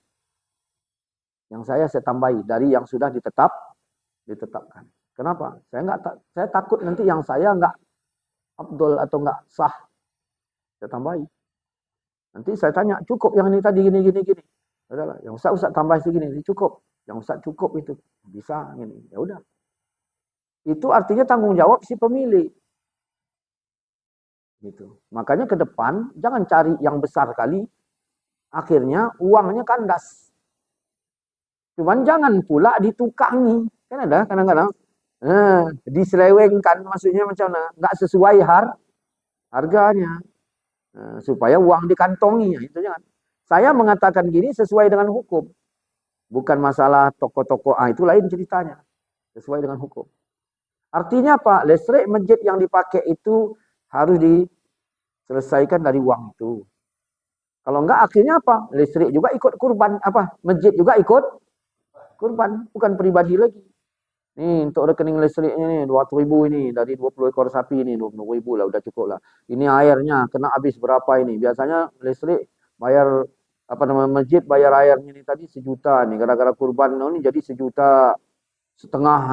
Yang saya tambahi dari yang sudah ditetapkan. Kenapa? Saya takut nanti yang saya nggak abdul atau nggak sah. Saya tambahi. Nanti saya tanya, cukup yang ini tadi gini. Udahlah, yang Ustaz tambah segini, ini cukup. Yang Ustaz cukup itu. Bisa gini. Ya udah. Itu artinya tanggung jawab si pemilik. Gitu. Makanya ke depan jangan cari yang besar kali, akhirnya uangnya kandas. Cuman jangan pula ditukangi. Kan ada kadang-kadang diselewengkan, maksudnya macam mana? Nggak sesuai harganya. Supaya uang dikantongi, itu jangan. Saya mengatakan gini sesuai dengan hukum. Bukan masalah toko-toko, itu lain ceritanya. Sesuai dengan hukum. Artinya apa? Listrik masjid yang dipakai itu harus diselesaikan dari uang itu. Kalau enggak akhirnya apa? Listrik juga ikut kurban, masjid juga ikut kurban, bukan pribadi lagi. Nih untuk rekening listriknya nih 200.000 ini dari 20 ekor sapi ini 20.000 lah, udah cukup lah. Ini airnya kena habis berapa ini? Biasanya listrik bayar masjid bayar airnya ini tadi 1 juta nih, gara-gara kurban ini jadi 1,5 juta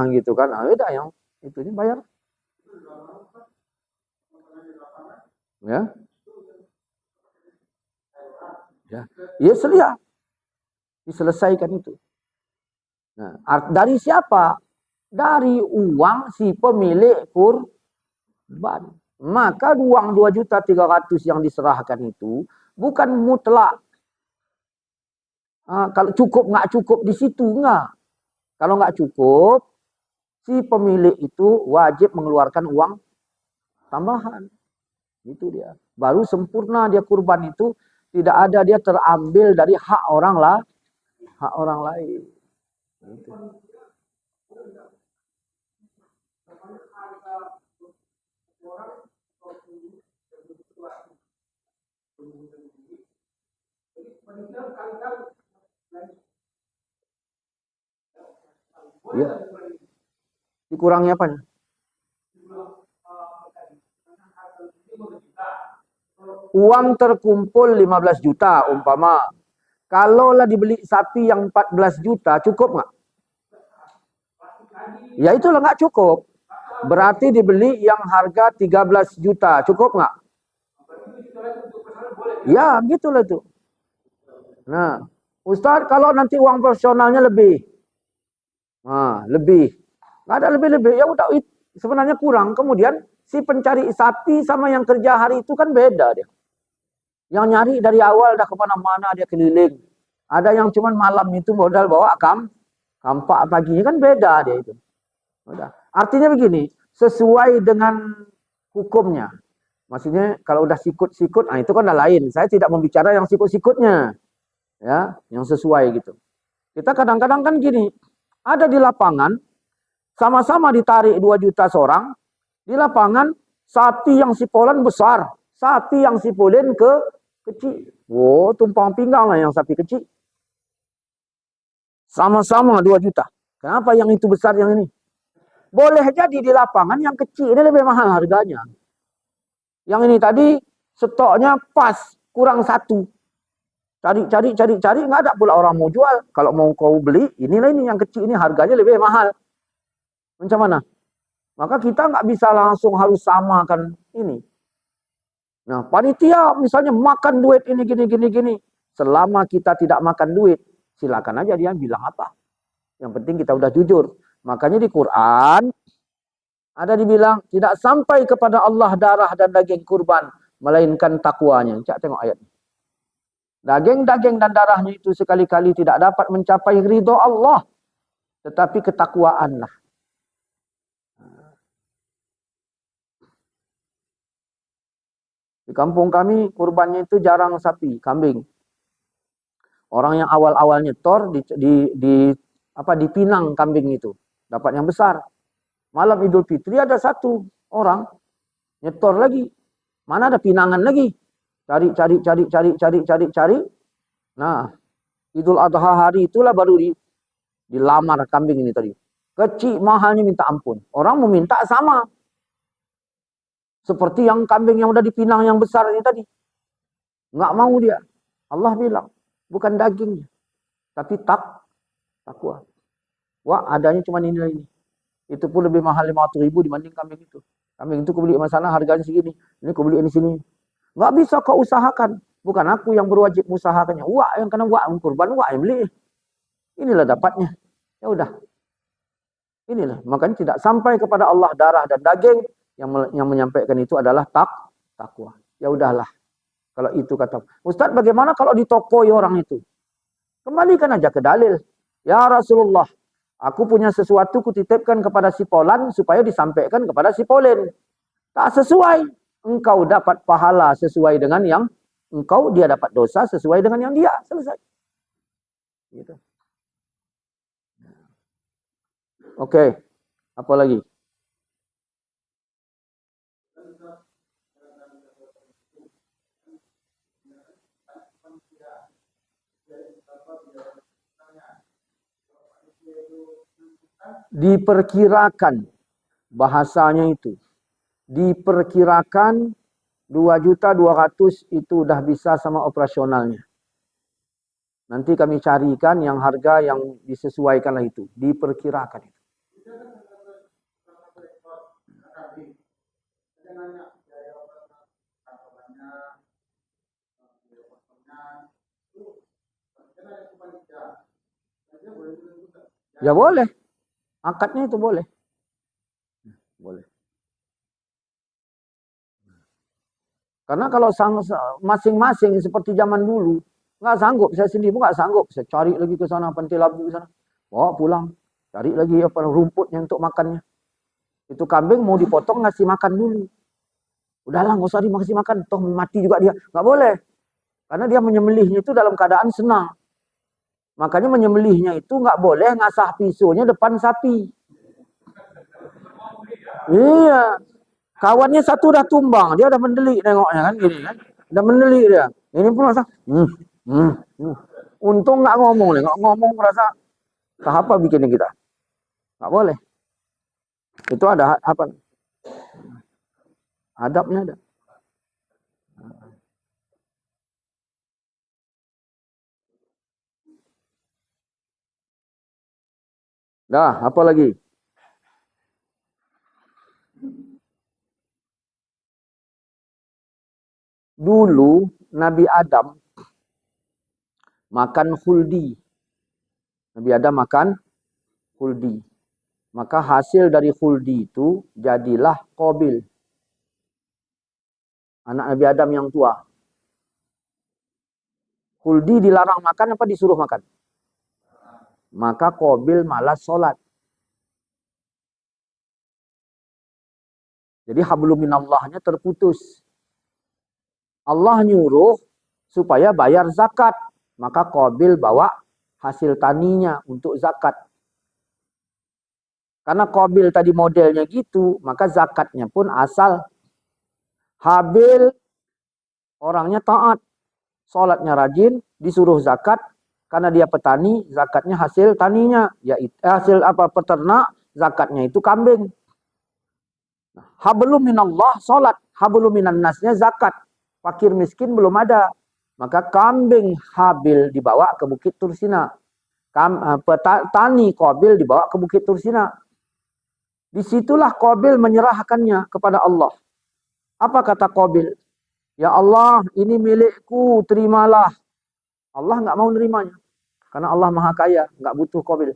gitu kan. Udah yang itu ini bayar. Ya. Ya selia. Diselesaikan itu. Nah, dari siapa? Dari uang si pemilik kurban. Maka uang 2.300.000 yang diserahkan itu bukan mutlak. Kalau cukup nggak cukup di situ enggak. Kalau nggak cukup, si pemilik itu wajib mengeluarkan uang tambahan. Itu dia. Baru sempurna dia kurban itu, tidak ada dia terambil dari hak orang lain. Gitu. Ya. Dikurangi apanya? Uang terkumpul 15 juta umpama. Kalaulah dibeli sapi yang 14 juta, cukup nggak? Ya itulah nggak cukup. Berarti dibeli yang harga 13 juta, cukup nggak? Ya, gitulah itu. Nah, Ustaz, kalau nanti uang profesionalnya lebih. Lebih. Nggak ada lebih-lebih. Ya udah, sebenarnya kurang. Kemudian si pencari sapi sama yang kerja hari itu kan beda dia. Yang nyari dari awal dah kemana-mana dia keliling. Ada yang cuman malam itu modal bawa kampak paginya, kan beda dia itu. Udah. Artinya begini, sesuai dengan hukumnya. Maksudnya kalau udah sikut-sikut, itu kan udah lain. Saya tidak membicara yang sikut-sikutnya. Ya, yang sesuai gitu. Kita kadang-kadang kan gini, ada di lapangan, sama-sama ditarik 2 juta seorang, di lapangan sapi yang sipolan besar, sapi yang sipolen kecil. Tumpang pinggang lah yang sapi kecil. Sama-sama 2 juta. Kenapa yang itu besar yang ini? Boleh jadi di lapangan yang kecil ini lebih mahal harganya. Yang ini tadi stoknya pas, kurang 1. Cari, nggak ada pula orang mau jual. Kalau mau kau beli, inilah ini yang kecil ini harganya lebih mahal. Macam mana? Maka kita nggak bisa langsung harus samakan ini. Nah, panitia misalnya makan duit ini gini. Selama kita tidak makan duit, silakan aja dia bilang apa. Yang penting kita udah jujur. Makanya di Quran ada dibilang tidak sampai kepada Allah darah dan daging kurban, melainkan takwanya. Cak tengok ayat. Daging-daging dan darahnya itu sekali-kali tidak dapat mencapai ridho Allah, tetapi ketakwaanlah. Di kampung kami kurbannya itu jarang sapi, kambing. Orang yang awal-awal nyetor dipinang kambing itu, dapat yang besar. Malam Idul Fitri ada 1 orang nyetor lagi. Mana ada pinangan lagi? Cari. Nah, Idul Adha hari itulah baru dilamar kambing ini tadi. Kecil mahalnya minta ampun. Orang mau minta sama. Seperti yang kambing yang udah dipinang yang besar ini tadi. Nggak mau dia. Allah bilang, bukan dagingnya, tapi takwa. Wah, adanya cuma ini. Itu pun lebih mahal 500.000 dibanding kambing itu. Kambing itu aku beli masalah harganya segini. Ini aku beli di sini. Nggak bisa kau usahakan. Bukan aku yang berwajib mengusahakannya. Wak yang kena wak kurban, wak yang beli. Inilah dapatnya. Ya udah. Inilah. Makanya tidak sampai kepada Allah darah dan daging. Yang menyampaikan itu adalah takwa. Ya udahlah. Kalau itu kata. Ustaz, bagaimana kalau ditokoi orang itu? Kembalikan aja ke dalil. Ya Rasulullah, aku punya sesuatu kutitipkan kepada si Polan supaya disampaikan kepada si Polen. Tak sesuai. Engkau dapat pahala sesuai dengan yang engkau, dia dapat dosa sesuai dengan yang dia. Selesai. Gitu. Oke. Apa lagi? Diperkirakan. Bahasanya itu. Diperkirakan 2.200.000 itu udah bisa sama operasionalnya. Nanti kami carikan yang harga yang disesuaikan lah itu. Diperkirakan itu. Ya boleh. Akadnya itu boleh. Boleh. Karena kalau masing-masing seperti zaman dulu, nggak sanggup. Saya sendiri pun nggak sanggup. Saya cari lagi ke sana, pantai labu ke sana. Bawa pulang. Cari lagi apa rumputnya untuk makannya. Itu kambing mau dipotong ngasih makan dulu. Udahlah nggak usah dikasih makan. Toh mati juga dia. Nggak boleh. Karena dia menyembelihnya itu dalam keadaan senang. Makanya menyembelihnya itu nggak boleh ngasah pisaunya depan sapi. Iya. Kawannya satu udah tumbang, dia udah mendelik nengoknya kan gini kan. Udah mendelik dia. Ini pun rasa Untung nggak ngomong nih, nggak ngomong merasa apa bikinnya kita. Nggak boleh. Itu ada apa? Adabnya ada. Dah, apa lagi? Dulu Nabi Adam makan khuldi. Nabi Adam makan khuldi. Maka hasil dari khuldi itu jadilah Qabil. Anak Nabi Adam yang tua. Khuldi dilarang makan apa disuruh makan? Maka Qabil malas sholat. Jadi hablum minallahnya terputus. Allah nyuruh supaya bayar zakat. Maka Qabil bawa hasil taninya untuk zakat. Karena Qabil tadi modelnya gitu, maka zakatnya pun asal. Habil orangnya taat. Sholatnya rajin, disuruh zakat. Karena dia petani, zakatnya hasil taninya. Yaitu hasil apa peternak, zakatnya itu kambing. Hablum minallah sholat. Hablum minan nasnya zakat. Fakir miskin belum ada. Maka kambing Habil dibawa ke Bukit Tursina. Tani Qabil dibawa ke Bukit Tursina. Disitulah Qabil menyerahkannya kepada Allah. Apa kata Qabil? Ya Allah, ini milikku, terimalah. Allah nggak mau nerimanya. Karena Allah maha kaya, nggak butuh Qabil.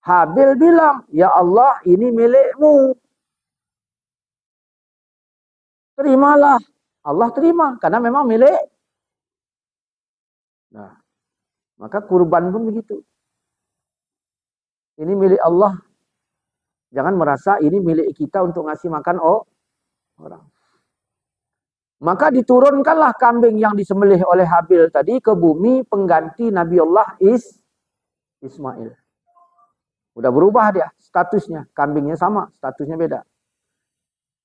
Habil bilang, ya Allah, ini milikmu. Terimalah. Allah terima, karena memang milik. Nah, maka kurban pun begitu. Ini milik Allah. Jangan merasa ini milik kita untuk ngasih makan orang. Maka diturunkanlah kambing yang disembelih oleh Habil tadi ke bumi pengganti Nabi Allah Ismail. Udah berubah dia statusnya. Kambingnya sama, statusnya beda.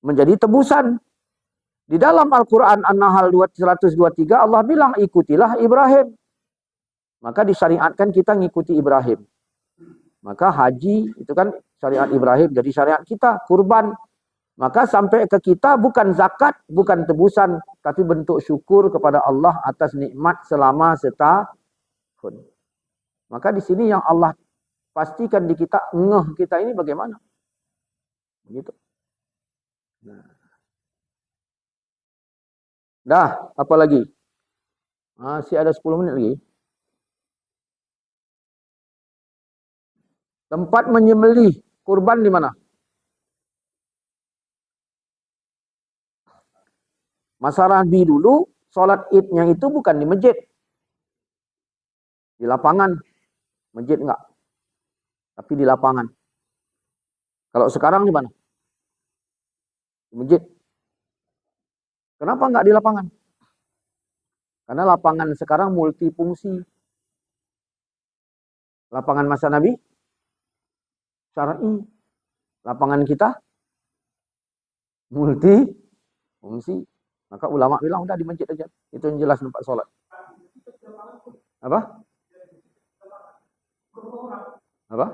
Menjadi tebusan. Di dalam Al-Quran An-Nahl 123 Allah bilang ikutilah Ibrahim. Maka disyariatkan kita ngikuti Ibrahim. Maka haji itu kan syariat Ibrahim, jadi syariat kita kurban. Maka sampai ke kita bukan zakat, bukan tebusan, tapi bentuk syukur kepada Allah atas nikmat selama setahun. Maka di sini yang Allah pastikan di kita, ngeh kita ini bagaimana. Begitu. Nah. Dah, apa lagi? Masih ada 10 menit lagi. Tempat menyembelih kurban di mana? Masa Nabi dulu, sholat idnya itu bukan di masjid. Di lapangan. Masjid enggak. Tapi di lapangan. Kalau sekarang di mana? Di masjid. Kenapa enggak di lapangan? Karena lapangan sekarang multifungsi. Lapangan masa Nabi, syar'i. Lapangan kita, multifungsi. Maka ulama bilang udah di masjid aja. Itu yang jelas tempat sholat. Apa? Apa?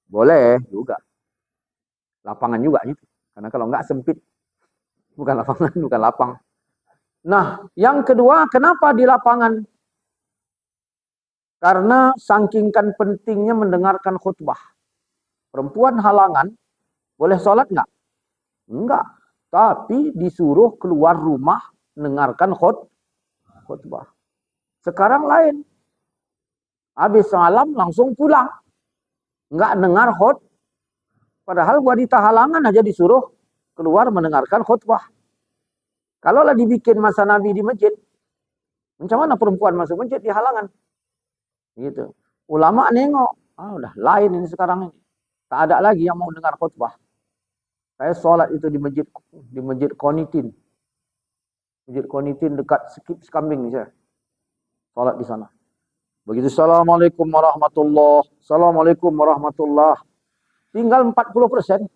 Boleh juga. Lapangan juga itu. Karena kalau enggak sempit. Bukan lapangan, bukan lapang. Nah, yang kedua, kenapa di lapangan? Karena sangkingkan pentingnya mendengarkan khutbah. Perempuan halangan, boleh sholat enggak? Enggak. Tapi disuruh keluar rumah mendengarkan khutbah. Sekarang lain. Habis salam langsung pulang. Enggak dengar khutbah. Padahal wanita halangan aja disuruh keluar mendengarkan khutbah. Kalaulah dibikin masa Nabi di masjid, macam mana perempuan masuk masjid di halangan? Gitu. Ulama nengok, udah lain ini sekarang ini. Tak ada lagi yang mau dengar khutbah. Saya sholat itu di masjid Qonitin. Masjid Qonitin dekat Skip Skambing nih saya. Sholat di sana. Begitu Assalamualaikum warahmatullahi. Assalamualaikum warahmatullahi. Tinggal 40%.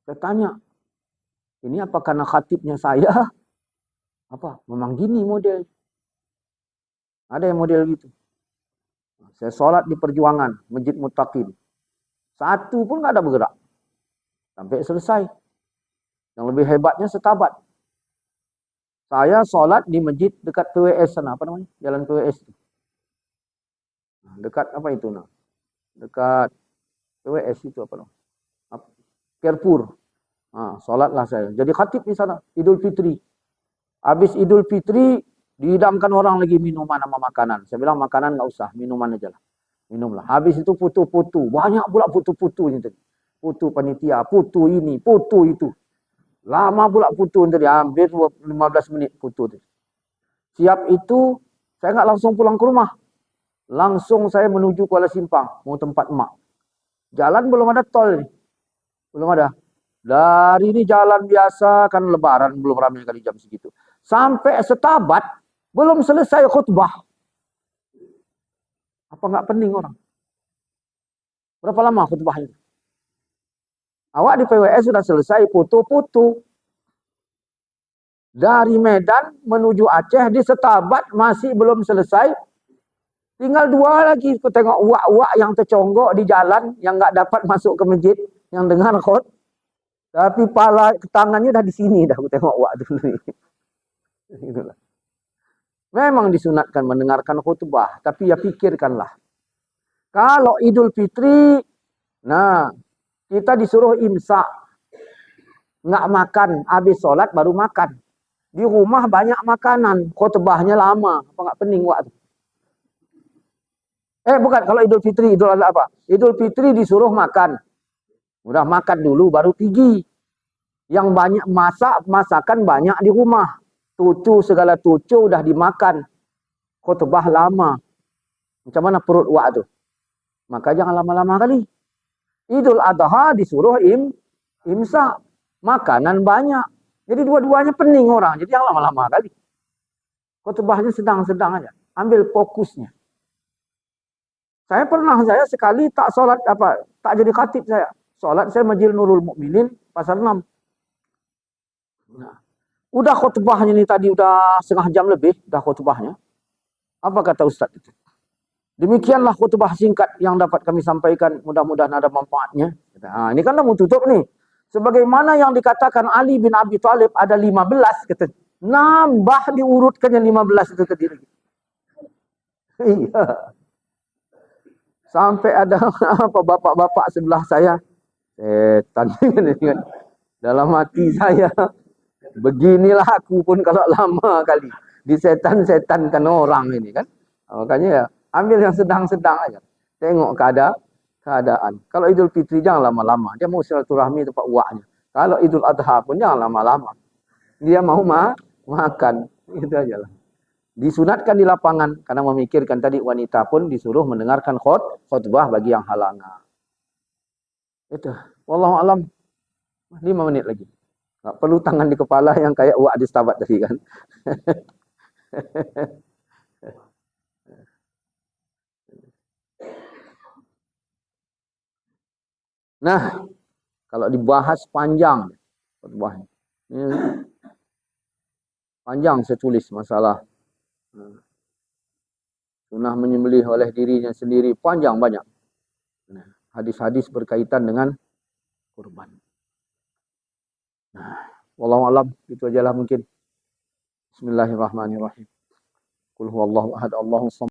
Saya tanya, ini apa karena khatibnya saya? Apa? Memang gini model. Ada yang model gitu. Saya sholat di Perjuangan, Masjid Muttaqin. Satu pun nggak ada bergerak. Sampai selesai. Yang lebih hebatnya setabat. Saya sholat di masjid dekat PWS sana. Apa namanya? Jalan PWS. Dekat apa itu? Dekat PWS itu apa namanya? Kerpur. Sholatlah saya. Jadi khatib di sana. Idul Fitri. Habis Idul Fitri, dihidangkan orang lagi minuman sama makanan. Saya bilang makanan nggak usah, minuman aja lah. Minumlah. Habis itu putu-putu. Banyak pula putu-putu ini tadi. Putu panitia, putu ini, putu itu. Lama pula putu tadi. Hampir 15 menit putu tadi. Siap itu, saya nggak langsung pulang ke rumah. Langsung saya menuju Kuala Simpang. Mau tempat emak. Jalan belum ada tol nih. Belum ada. Dari ini jalan biasa, kan lebaran belum ramai kali jam segitu. Sampai setabat, belum selesai khutbah. Apa nggak pening orang? Berapa lama khutbahnya? Awak di PWS sudah selesai putu-putu. Dari Medan menuju Aceh di setabat masih belum selesai. Tinggal 2 lagi. Aku tengok uak-uak yang terconggok di jalan, yang nggak dapat masuk ke masjid, yang dengar khutbah. Tapi tangannya dah di sini dah, aku tengok uak dulu. Memang disunatkan mendengarkan khutbah, tapi ya pikirkanlah. Kalau Idul Fitri, kita disuruh imsak. Nggak makan, habis sholat baru makan. Di rumah banyak makanan, khutbahnya lama. Apa nggak pening waktu? Bukan, kalau Idul Fitri, Idul Adha apa? Idul Fitri disuruh makan. Udah makan dulu baru pergi. Yang banyak masakan banyak di rumah. Segala tucu udah dimakan. Khutbah lama. Macam mana perut wak tu? Maka jangan lama-lama kali. Idul Adha disuruh imsak. Makanan banyak. Jadi dua-duanya pening orang. Jadi jangan lama-lama kali. Khutbahnya sedang-sedang aja. Ambil fokusnya. Saya sekali tak sholat tak jadi khatib saya. Sholat saya Masjid Nurul Mukminin Pasar 6. Udah khutbahnya nih tadi udah setengah jam lebih dah khutbahnya. Apa kata Ustaz itu? Demikianlah khutbah singkat yang dapat kami sampaikan. Mudah-mudahan ada manfaatnya. Ini kan dah mau tutup nih. Sebagaimana yang dikatakan Ali bin Abi Thalib ada 15 kata. Nambah diurutkan yang 15 itu tadi lagi. Iya. Sampai ada bapak-bapak sebelah saya. Setan. dalam hati saya, beginilah aku pun kalau lama kali disetan-setankan orang ini kan. Makanya ya, ambil yang sedang-sedang aja. Tengok keadaan. Kalau Idul Fitri jangan lama-lama. Dia mau silaturahmi tempat uaknya. Kalau Idul Adha pun jangan lama-lama. Dia mau makan. Itu aja lah. Disunatkan di lapangan karena memikirkan tadi wanita pun disuruh mendengarkan khutbah bagi yang halangan. Itu. Wallahu alam. 5 menit lagi. Tak perlu tangan di kepala yang kayak uak di stabat tadi kan. Nah, kalau dibahas panjang khutbahnya. Panjang saya tulis masalah sunah menyembelih oleh dirinya sendiri, panjang banyak. Hadis-hadis berkaitan dengan kurban. Nah, wallahu alam, itu ajalah mungkin. Bismillahirrahmanirrahim. Qul huwallahu ahad, Allahus samad.